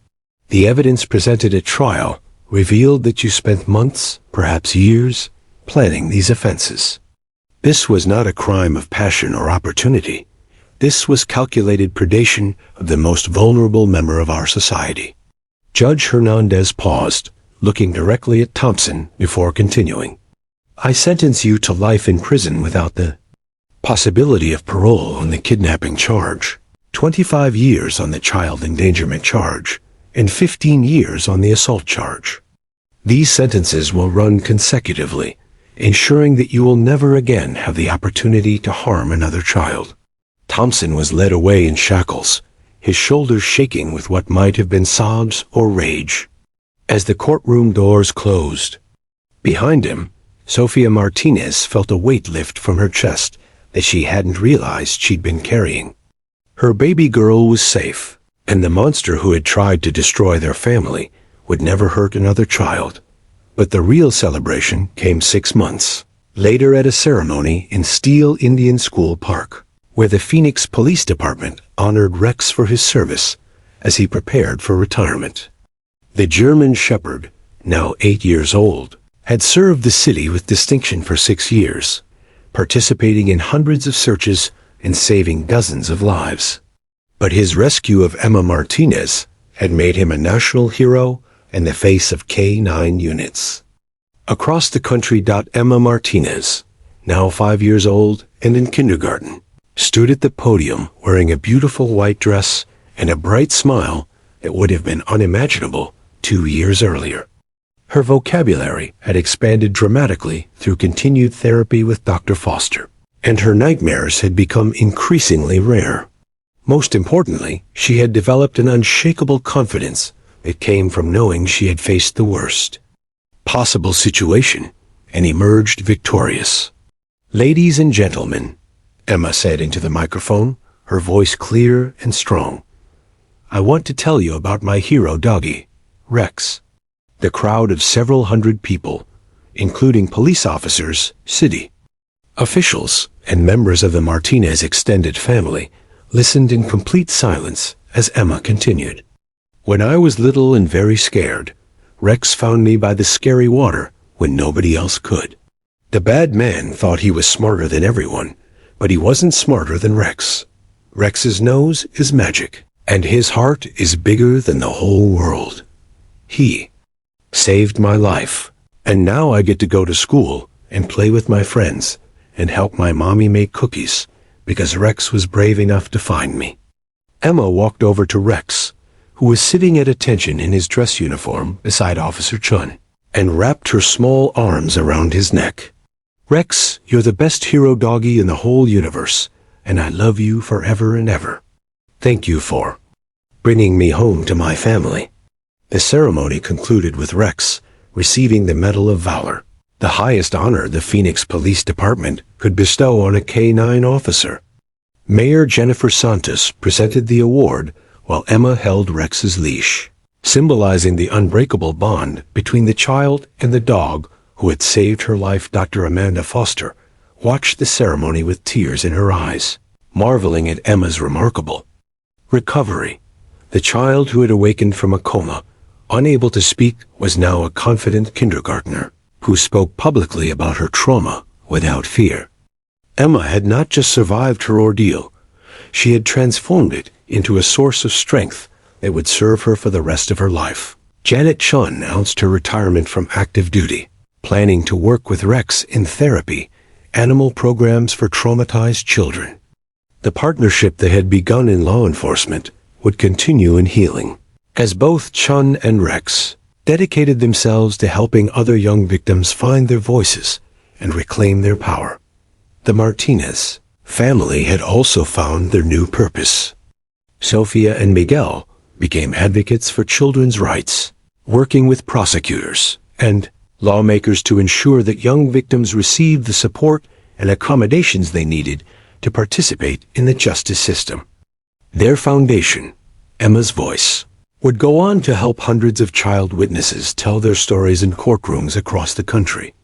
The evidence presented at trial revealed that you spent months, perhaps years, planning these offenses. This was not a crime of passion or opportunity. This was calculated predation of the most vulnerable member of our society. Judge Hernandez paused, looking directly at Thompson before continuing. I sentence you to life in prison without the possibility of parole on the kidnapping charge, 25 years on the child endangerment charge, and 15 years on the assault charge. These sentences will run consecutively, ensuring that you will never again have the opportunity to harm another child. Thompson was led away in shackles, his shoulders shaking with what might have been sobs or rage. As the courtroom doors closed, behind him, Sofia Martinez felt a weight lift from her chest that she hadn't realized she'd been carrying. Her baby girl was safe, and the monster who had tried to destroy their family would never hurt another child. But the real celebration came 6 months later at a ceremony in Steele Indian School Park, where the Phoenix Police Department honored Rex for his service as he prepared for retirement. The German Shepherd, now 8 years old, had served the city with distinction for 6 years, participating in hundreds of searches and saving dozens of lives. But his rescue of Emma Martinez had made him a national hero and the face of K-9 units. Across the country, Emma Martinez, now 5 years old and in kindergarten, stood at the podium wearing a beautiful white dress and a bright smile that would have been unimaginable 2 years earlier. Her vocabulary had expanded dramatically through continued therapy with Dr. Foster, and her nightmares had become increasingly rare. Most importantly, she had developed an unshakable confidence that came from knowing she had faced the worst possible situation and emerged victorious. Ladies and gentlemen, Emma said into the microphone, her voice clear and strong, I want to tell you about my hero doggy, Rex. The crowd of several hundred people, including police officers, city officials, and members of the Martinez extended family, listened in complete silence as Emma continued. When I was little and very scared, Rex found me by the scary water when nobody else could. The bad man thought he was smarter than everyone, but he wasn't smarter than Rex. Rex's nose is magic, and his heart is bigger than the whole world. He saved my life, and now I get to go to school and play with my friends and help my mommy make cookies because Rex was brave enough to find me. Emma walked over to Rex, who was sitting at attention in his dress uniform beside Officer Chun, and wrapped her small arms around his neck. Rex, you're the best hero doggy in the whole universe, and I love you forever and ever. Thank you for bringing me home to my family. The ceremony concluded with Rex receiving the Medal of Valor, the highest honor the Phoenix Police Department could bestow on a K-9 officer. Mayor Jennifer Santos presented the award while Emma held Rex's leash, symbolizing the unbreakable bond between the child and the dog who had saved her life. Dr. Amanda Foster watched the ceremony with tears in her eyes, marveling at Emma's remarkable recovery. The child who had awakened from a coma, unable to speak, was now a confident kindergartner who spoke publicly about her trauma without fear. Emma had not just survived her ordeal, she had transformed it into a source of strength that would serve her for the rest of her life. Janet Chun announced her retirement from active duty, planning to work with Rex in therapy, animal programs for traumatized children. The partnership that had begun in law enforcement would continue in healing, as both Chun and Rex dedicated themselves to helping other young victims find their voices and reclaim their power. The Martinez family had also found their new purpose. Sofia and Miguel became advocates for children's rights, working with prosecutors and lawmakers to ensure that young victims received the support and accommodations they needed to participate in the justice system. Their foundation, Emma's Voice, would go on to help hundreds of child witnesses tell their stories in courtrooms across the country.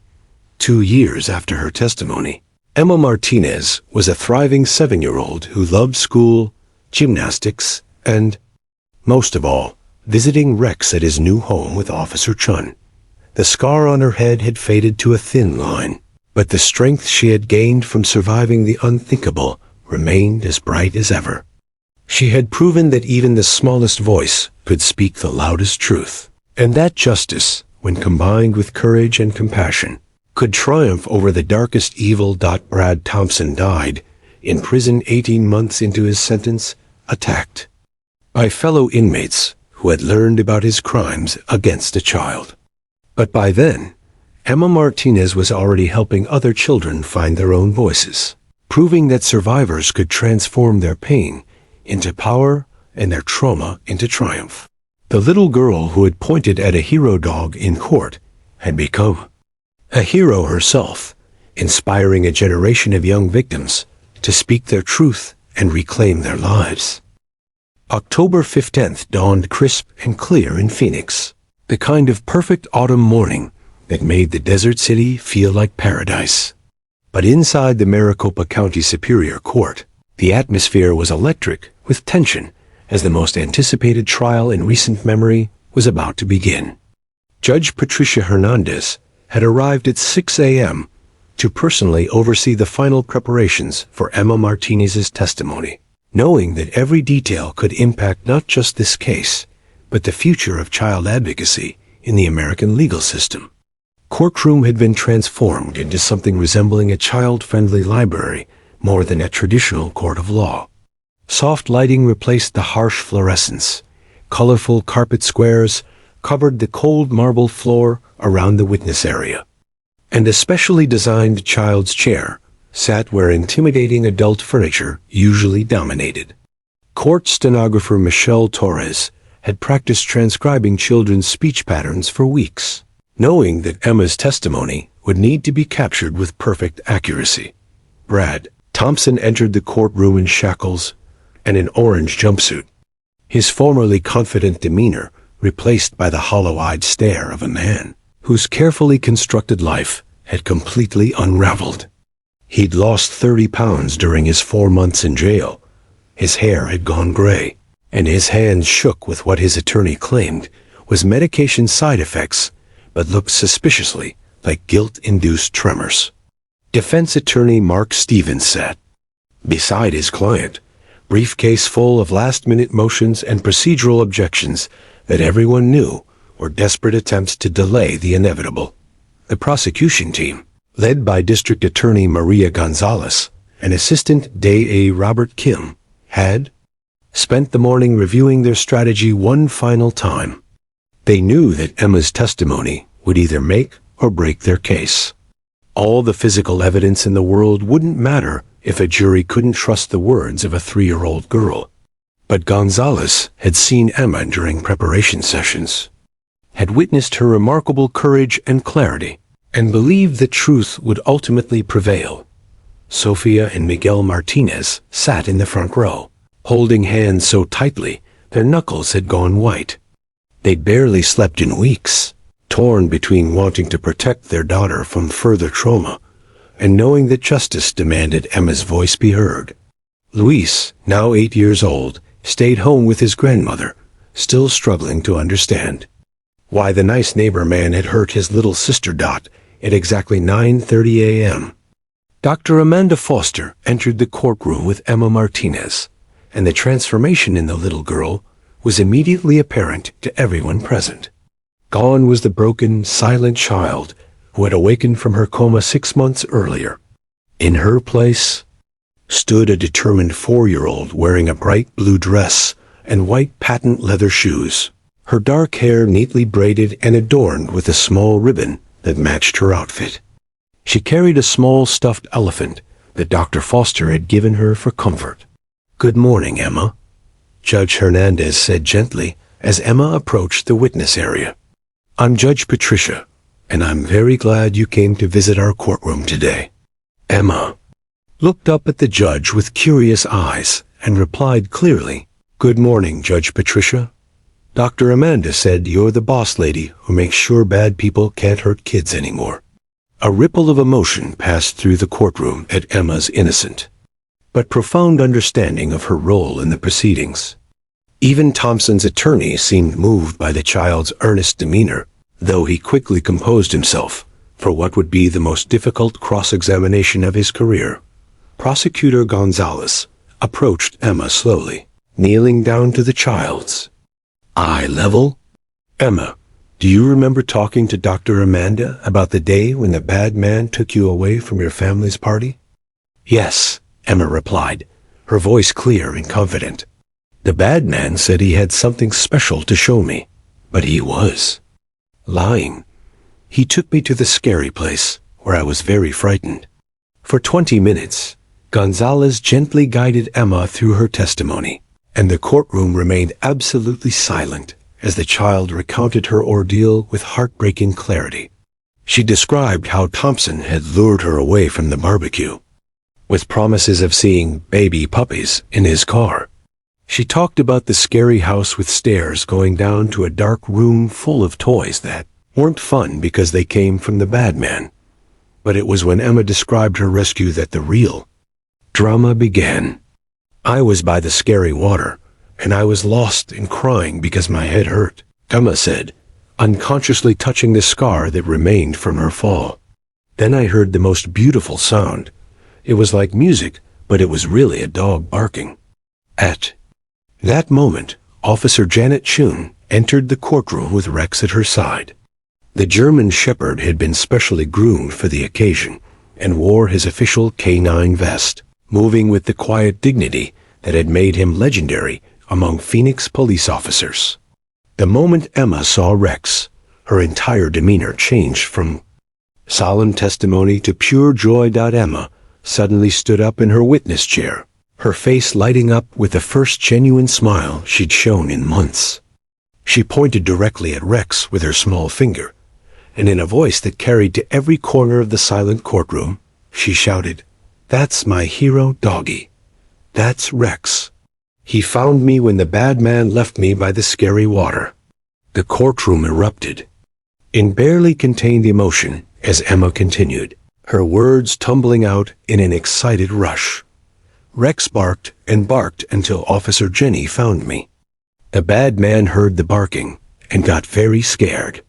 2 years after her testimony, Emma Martinez was a thriving 7-year-old who loved school, gymnastics, and, most of all, visiting Rex at his new home with Officer Chun. The scar on her head had faded to a thin line, but the strength she had gained from surviving the unthinkable remained as bright as ever. She had proven that even the smallest voice could speak the loudest truth, and that justice, when combined with courage and compassion, could triumph over the darkest evil. Brad Thompson died in prison 18 months into his sentence, attacked by fellow inmates who had learned about his crimes against a child. But by then, Emma Martinez was already helping other children find their own voices, proving that survivors could transform their pain into power and their trauma into triumph. The little girl who had pointed at a hero dog in court had become a hero herself, inspiring a generation of young victims to speak their truth and reclaim their lives. October 15th dawned crisp and clear in Phoenix, the kind of perfect autumn morning that made the desert city feel like paradise. But inside the Maricopa County Superior Court, the atmosphere was electric with tension as the most anticipated trial in recent memory was about to begin. Judge Patricia Hernandez had arrived at 6 a.m. to personally oversee the final preparations for Emma Martinez's testimony, knowing that every detail could impact not just this case, but the future of child advocacy in the American legal system. Courtroom had been transformed into something resembling a child-friendly library more than a traditional court of law. Soft lighting replaced the harsh fluorescence. Colorful carpet squares covered the cold marble floor around the witness area, and a specially designed child's chair sat where intimidating adult furniture usually dominated. Court stenographer Michelle Torres had practiced transcribing children's speech patterns for weeks, knowing that Emma's testimony would need to be captured with perfect accuracy. Brad Thompson entered the courtroom in shackles and an orange jumpsuit, his formerly confident demeanor replaced by the hollow-eyed stare of a man whose carefully constructed life had completely unraveled. He'd lost 30 pounds during his 4 months in jail. His hair had gone gray, and his hands shook with what his attorney claimed was medication side effects, but looked suspiciously like guilt-induced tremors. Defense attorney Mark Stevens sat beside his client, briefcase full of last-minute motions and procedural objections that everyone knew were desperate attempts to delay the inevitable. The prosecution team, led by District Attorney Maria Gonzalez and Assistant Day A. Robert Kim, had spent the morning reviewing their strategy one final time. They knew that Emma's testimony would either make or break their case. All the physical evidence in the world wouldn't matter if a jury couldn't trust the words of a 3-year-old girl. But Gonzalez had seen Emma during preparation sessions, had witnessed her remarkable courage and clarity, and believed that truth would ultimately prevail. Sofia and Miguel Martinez sat in the front row, holding hands so tightly their knuckles had gone white. They'd barely slept in weeks, torn between wanting to protect their daughter from further trauma and knowing that justice demanded Emma's voice be heard. Luis, now 8 years old, stayed home with his grandmother, still struggling to understand why the nice neighbor man had hurt his little sister Dot at exactly 9:30 a.m. Dr. Amanda Foster entered the courtroom with Emma Martinez, and the transformation in the little girl was immediately apparent to everyone present. Gone was the broken, silent child who had awakened from her coma 6 months earlier. In her place stood a determined 4-year-old wearing a bright blue dress and white patent leather shoes, her dark hair neatly braided and adorned with a small ribbon that matched her outfit. She carried a small stuffed elephant that Dr. Foster had given her for comfort. "Good morning, Emma," Judge Hernandez said gently as Emma approached the witness area. "I'm Judge Patricia, and I'm very glad you came to visit our courtroom today." Emma looked up at the judge with curious eyes and replied clearly, "Good morning, Judge Patricia. Dr. Amanda said you're the boss lady who makes sure bad people can't hurt kids anymore." A ripple of emotion passed through the courtroom at Emma's innocent but profound understanding of her role in the proceedings. Even Thompson's attorney seemed moved by the child's earnest demeanor, though he quickly composed himself for what would be the most difficult cross-examination of his career. Prosecutor Gonzalez approached Emma slowly, kneeling down to the child's eye level. "Emma, do you remember talking to Dr. Amanda about the day when the bad man took you away from your family's party?" "Yes," Emma replied, her voice clear and confident. "The bad man said he had something special to show me, but he was lying. He took me to the scary place, where I was very frightened." For 20 minutes, Gonzalez gently guided Emma through her testimony, and the courtroom remained absolutely silent as the child recounted her ordeal with heartbreaking clarity. She described how Thompson had lured her away from the barbecue, with promises of seeing baby puppies in his car. She talked about the scary house with stairs going down to a dark room full of toys that weren't fun because they came from the bad man. But it was when Emma described her rescue that the real drama began. "I was by the scary water, and I was lost and crying because my head hurt," Emma said, unconsciously touching the scar that remained from her fall. "Then I heard the most beautiful sound. It was like music, but it was really a dog barking." At that moment, Officer Janet Chun entered the courtroom with Rex at her side. The German Shepherd had been specially groomed for the occasion and wore his official canine vest, moving with the quiet dignity that had made him legendary among Phoenix police officers. The moment Emma saw Rex, her entire demeanor changed from solemn testimony to pure joy. Emma suddenly stood up in her witness chair, her face lighting up with the first genuine smile she'd shown in months. She pointed directly at Rex with her small finger, and in a voice that carried to every corner of the silent courtroom, she shouted, "That's my hero doggy. That's Rex. He found me when the bad man left me by the scary water." The courtroom erupted in barely contained emotion as Emma continued, her words tumbling out in an excited rush. "Rex barked and barked until Officer Jenny found me. The bad man heard the barking and got very scared.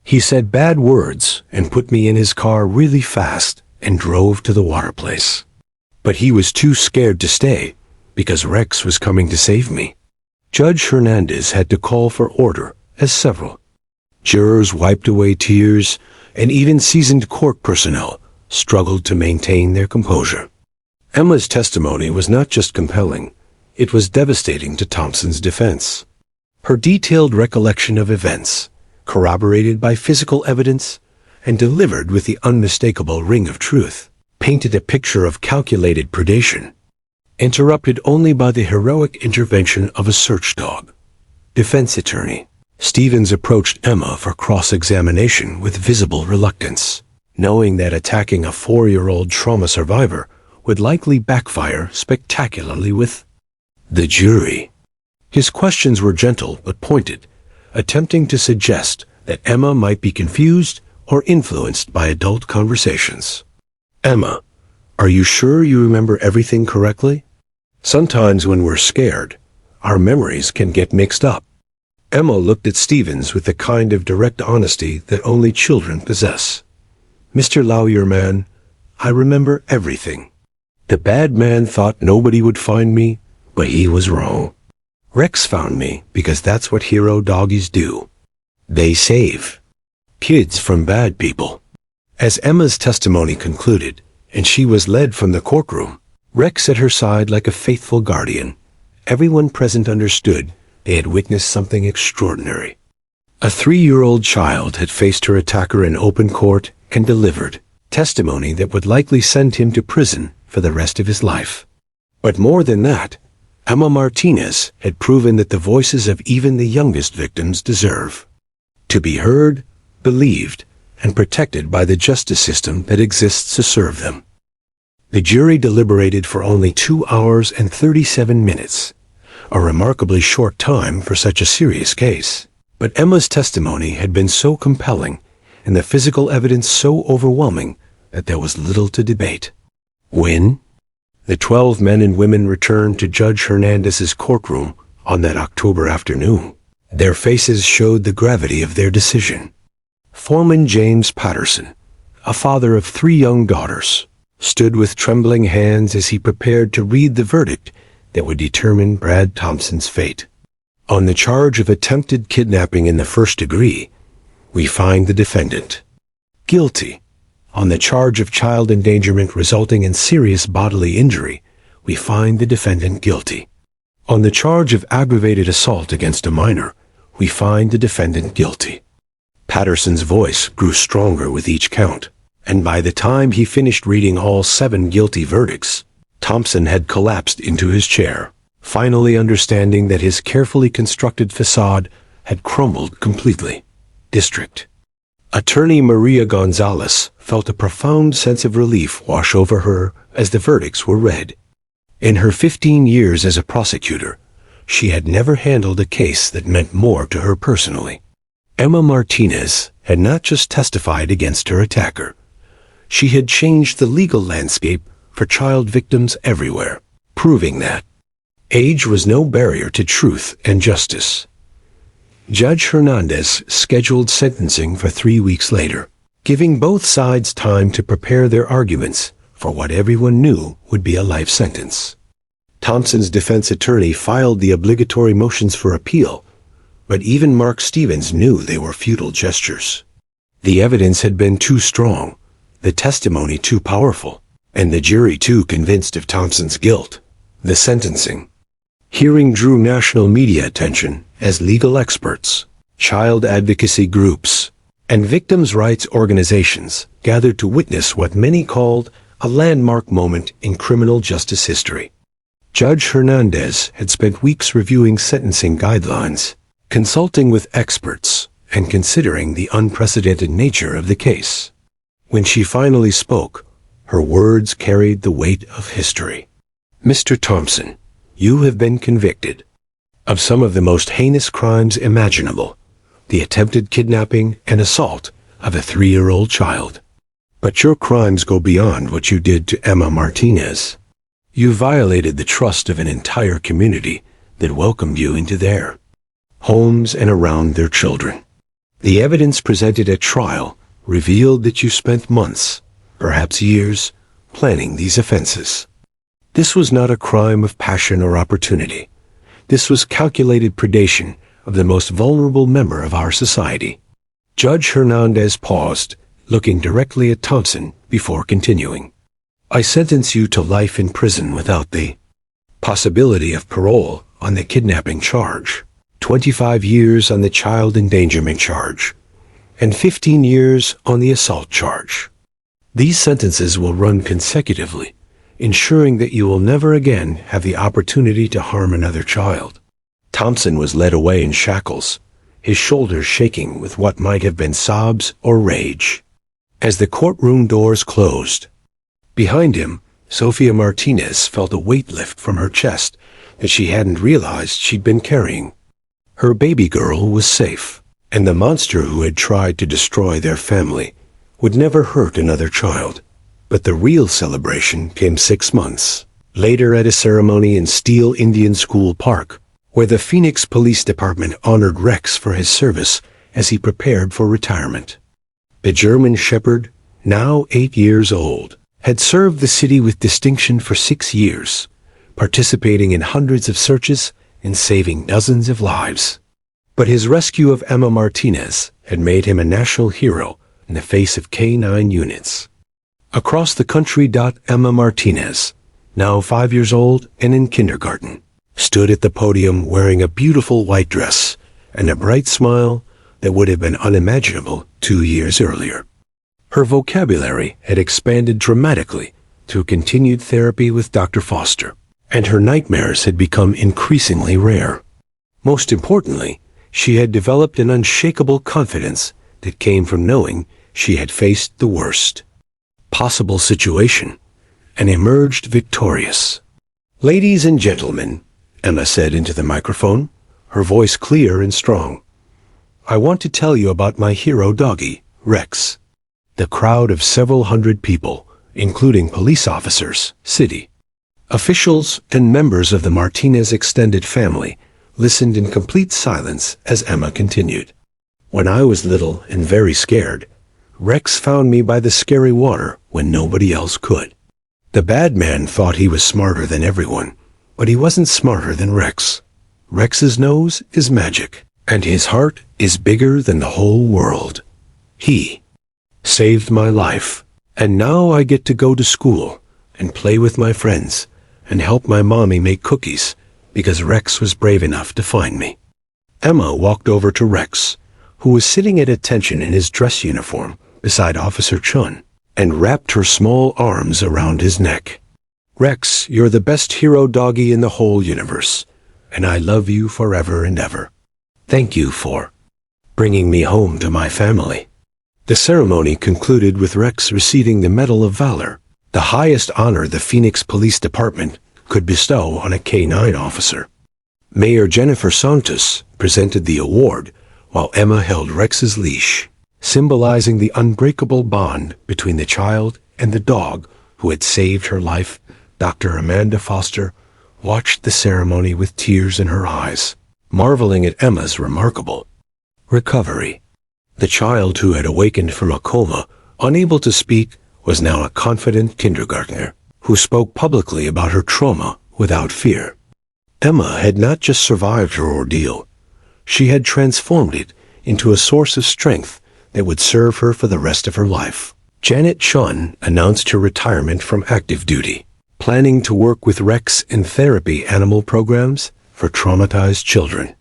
He said bad words and put me in his car really fast and drove to the water place. But he was too scared to stay because Rex was coming to save me." Judge Hernandez had to call for order as several jurors wiped away tears, and even seasoned court personnel struggled to maintain their composure. Emma's testimony was not just compelling, it was devastating to Thompson's defense. Her detailed recollection of events, corroborated by physical evidence and delivered with the unmistakable ring of truth, painted a picture of calculated predation, interrupted only by the heroic intervention of a search dog. Defense attorney Stevens approached Emma for cross-examination with visible reluctance, knowing that attacking a 4-year-old trauma survivor would likely backfire spectacularly with the jury. His questions were gentle but pointed, attempting to suggest that Emma might be confused or influenced by adult conversations. "Emma, are you sure you remember everything correctly? Sometimes when we're scared, our memories can get mixed up." Emma looked at Stevens with the kind of direct honesty that only children possess. "Mr. Lawyerman, I remember everything. The bad man thought nobody would find me, but he was wrong. Rex found me because that's what hero doggies do. They save kids from bad people." As Emma's testimony concluded, and she was led from the courtroom, Rex at her side like a faithful guardian, everyone present understood they had witnessed something extraordinary. A 3-year-old child had faced her attacker in open court and delivered testimony that would likely send him to prison for the rest of his life. But more than that, Emma Martinez had proven that the voices of even the youngest victims deserve to be heard, believed, and protected by the justice system that exists to serve them. The jury deliberated for only 2 hours and 37 minutes, a remarkably short time for such a serious case. But Emma's testimony had been so compelling and the physical evidence so overwhelming that there was little to debate. When the 12 men and women returned to Judge Hernandez's courtroom on that October afternoon. Their faces showed the gravity of their decision. Foreman James Patterson, a father of 3 young daughters, stood with trembling hands as he prepared to read the verdict that would determine Brad Thompson's fate. On the charge of attempted kidnapping in the first degree, we find the defendant guilty. On the charge of child endangerment resulting in serious bodily injury, we find the defendant guilty. On the charge of aggravated assault against a minor, we find the defendant guilty. Patterson's voice grew stronger with each count, and by the time he finished reading all 7 guilty verdicts, Thompson had collapsed into his chair, finally understanding that his carefully constructed facade had crumbled completely. District Attorney Maria Gonzalez felt a profound sense of relief wash over her as the verdicts were read. In her 15 years as a prosecutor, she had never handled a case that meant more to her personally. Emma Martinez had not just testified against her attacker. She had changed the legal landscape for child victims everywhere, proving that age was no barrier to truth and justice. Judge Hernandez scheduled sentencing for 3 weeks later, giving both sides time to prepare their arguments for what everyone knew would be a life sentence. Thompson's defense attorney filed the obligatory motions for appeal, but even Mark Stevens knew they were futile gestures. The evidence had been too strong, the testimony too powerful, and the jury too convinced of Thompson's guilt. The sentencing hearing drew national media attention as legal experts, child advocacy groups, and victims' rights organizations gathered to witness what many called a landmark moment in criminal justice history. Judge Hernandez had spent weeks reviewing sentencing guidelines, consulting with experts, and considering the unprecedented nature of the case. When she finally spoke, her words carried the weight of history. Mr. Thompson, you have been convicted of some of the most heinous crimes imaginable, the attempted kidnapping and assault of a 3-year-old child. But your crimes go beyond what you did to Emma Martinez. You violated the trust of an entire community that welcomed you into their homes and around their children. The evidence presented at trial revealed that you spent months, perhaps years, planning these offenses. This was not a crime of passion or opportunity. This was calculated predation of the most vulnerable member of our society. Judge Hernandez paused, looking directly at Thompson before continuing. I sentence you to life in prison without the possibility of parole on the kidnapping charge, 25 years on the child endangerment charge, and 15 years on the assault charge. These sentences will run consecutively, ensuring that you will never again have the opportunity to harm another child. Thompson was led away in shackles, his shoulders shaking with what might have been sobs or rage. As the courtroom doors closed, behind him, Sofia Martinez felt a weight lift from her chest that she hadn't realized she'd been carrying. Her baby girl was safe, and the monster who had tried to destroy their family would never hurt another child. But the real celebration came 6 months later at a ceremony in Steele Indian School Park, where the Phoenix Police Department honored Rex for his service as he prepared for retirement. The German Shepherd, now 8 years old, had served the city with distinction for 6 years, participating in hundreds of searches and saving dozens of lives. But his rescue of Emma Martinez had made him a national hero in the face of K-9 units. Across the country, Emma Martinez, now 5 years old and in kindergarten, stood at the podium wearing a beautiful white dress and a bright smile that would have been unimaginable 2 years earlier. Her vocabulary had expanded dramatically through continued therapy with Dr. Foster, and her nightmares had become increasingly rare. Most importantly, she had developed an unshakable confidence that came from knowing she had faced the worst possible situation and emerged victorious. Ladies and gentlemen, Emma said into the microphone, her voice clear and strong, I want to tell you about my hero doggy, Rex. The crowd of several hundred people, including police officers, city officials, and members of the Martinez extended family, listened in complete silence as Emma continued. When I was little and very scared, Rex found me by the scary water when nobody else could. The bad man thought he was smarter than everyone, but he wasn't smarter than Rex. Rex's nose is magic, and his heart is bigger than the whole world. He saved my life, and now I get to go to school and play with my friends and help my mommy make cookies because Rex was brave enough to find me. Emma walked over to Rex, who was sitting at attention in his dress uniform beside Officer Chun, and wrapped her small arms around his neck. Rex, you're the best hero doggy in the whole universe, and I love you forever and ever. Thank you for bringing me home to my family. The ceremony concluded with Rex receiving the Medal of Valor, the highest honor the Phoenix Police Department could bestow on a K-9 officer. Mayor Jennifer Santos presented the award while Emma held Rex's leash, symbolizing the unbreakable bond between the child and the dog who had saved her life. Dr. Amanda Foster watched the ceremony with tears in her eyes, marveling at Emma's remarkable recovery. The child who had awakened from a coma, unable to speak, was now a confident kindergartner who spoke publicly about her trauma without fear. Emma had not just survived her ordeal, she had transformed it into a source of strength that would serve her for the rest of her life. Janet Chun announced her retirement from active duty, planning to work with Rex in therapy animal programs for traumatized children.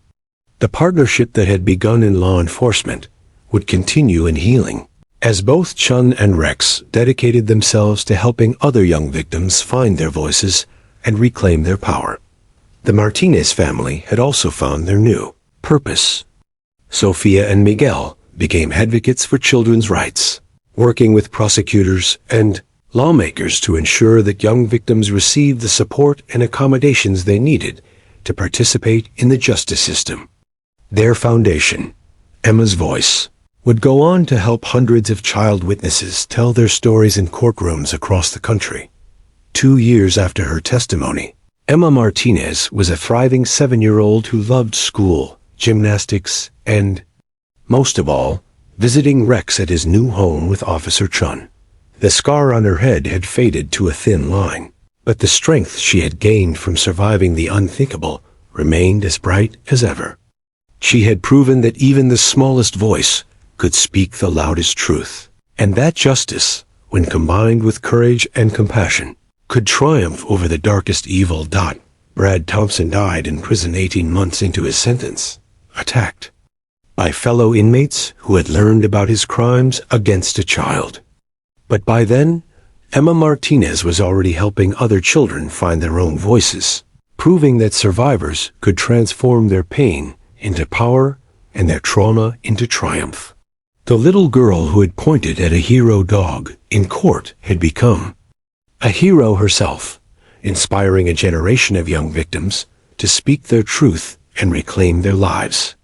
The partnership that had begun in law enforcement would continue in healing, as both Chun and Rex dedicated themselves to helping other young victims find their voices and reclaim their power. The Martinez family had also found their new purpose. Sophia and Miguel became advocates for children's rights, working with prosecutors and lawmakers to ensure that young victims received the support and accommodations they needed to participate in the justice system. Their foundation, Emma's Voice, would go on to help hundreds of child witnesses tell their stories in courtrooms across the country. 2 years after her testimony, Emma Martinez was a thriving 7-year-old who loved school, gymnastics, and, most of all, visiting Rex at his new home with Officer Chun. The scar on her head had faded to a thin line, but the strength she had gained from surviving the unthinkable remained as bright as ever. She had proven that even the smallest voice could speak the loudest truth, and that justice, when combined with courage and compassion, could triumph over the darkest evil. Brad Thompson died in prison 18 months into his sentence, attacked by fellow inmates who had learned about his crimes against a child. But by then, Emma Martinez was already helping other children find their own voices, proving that survivors could transform their pain into power and their trauma into triumph. The little girl who had pointed at a hero dog in court had become a hero herself, inspiring a generation of young victims to speak their truth and reclaim their lives.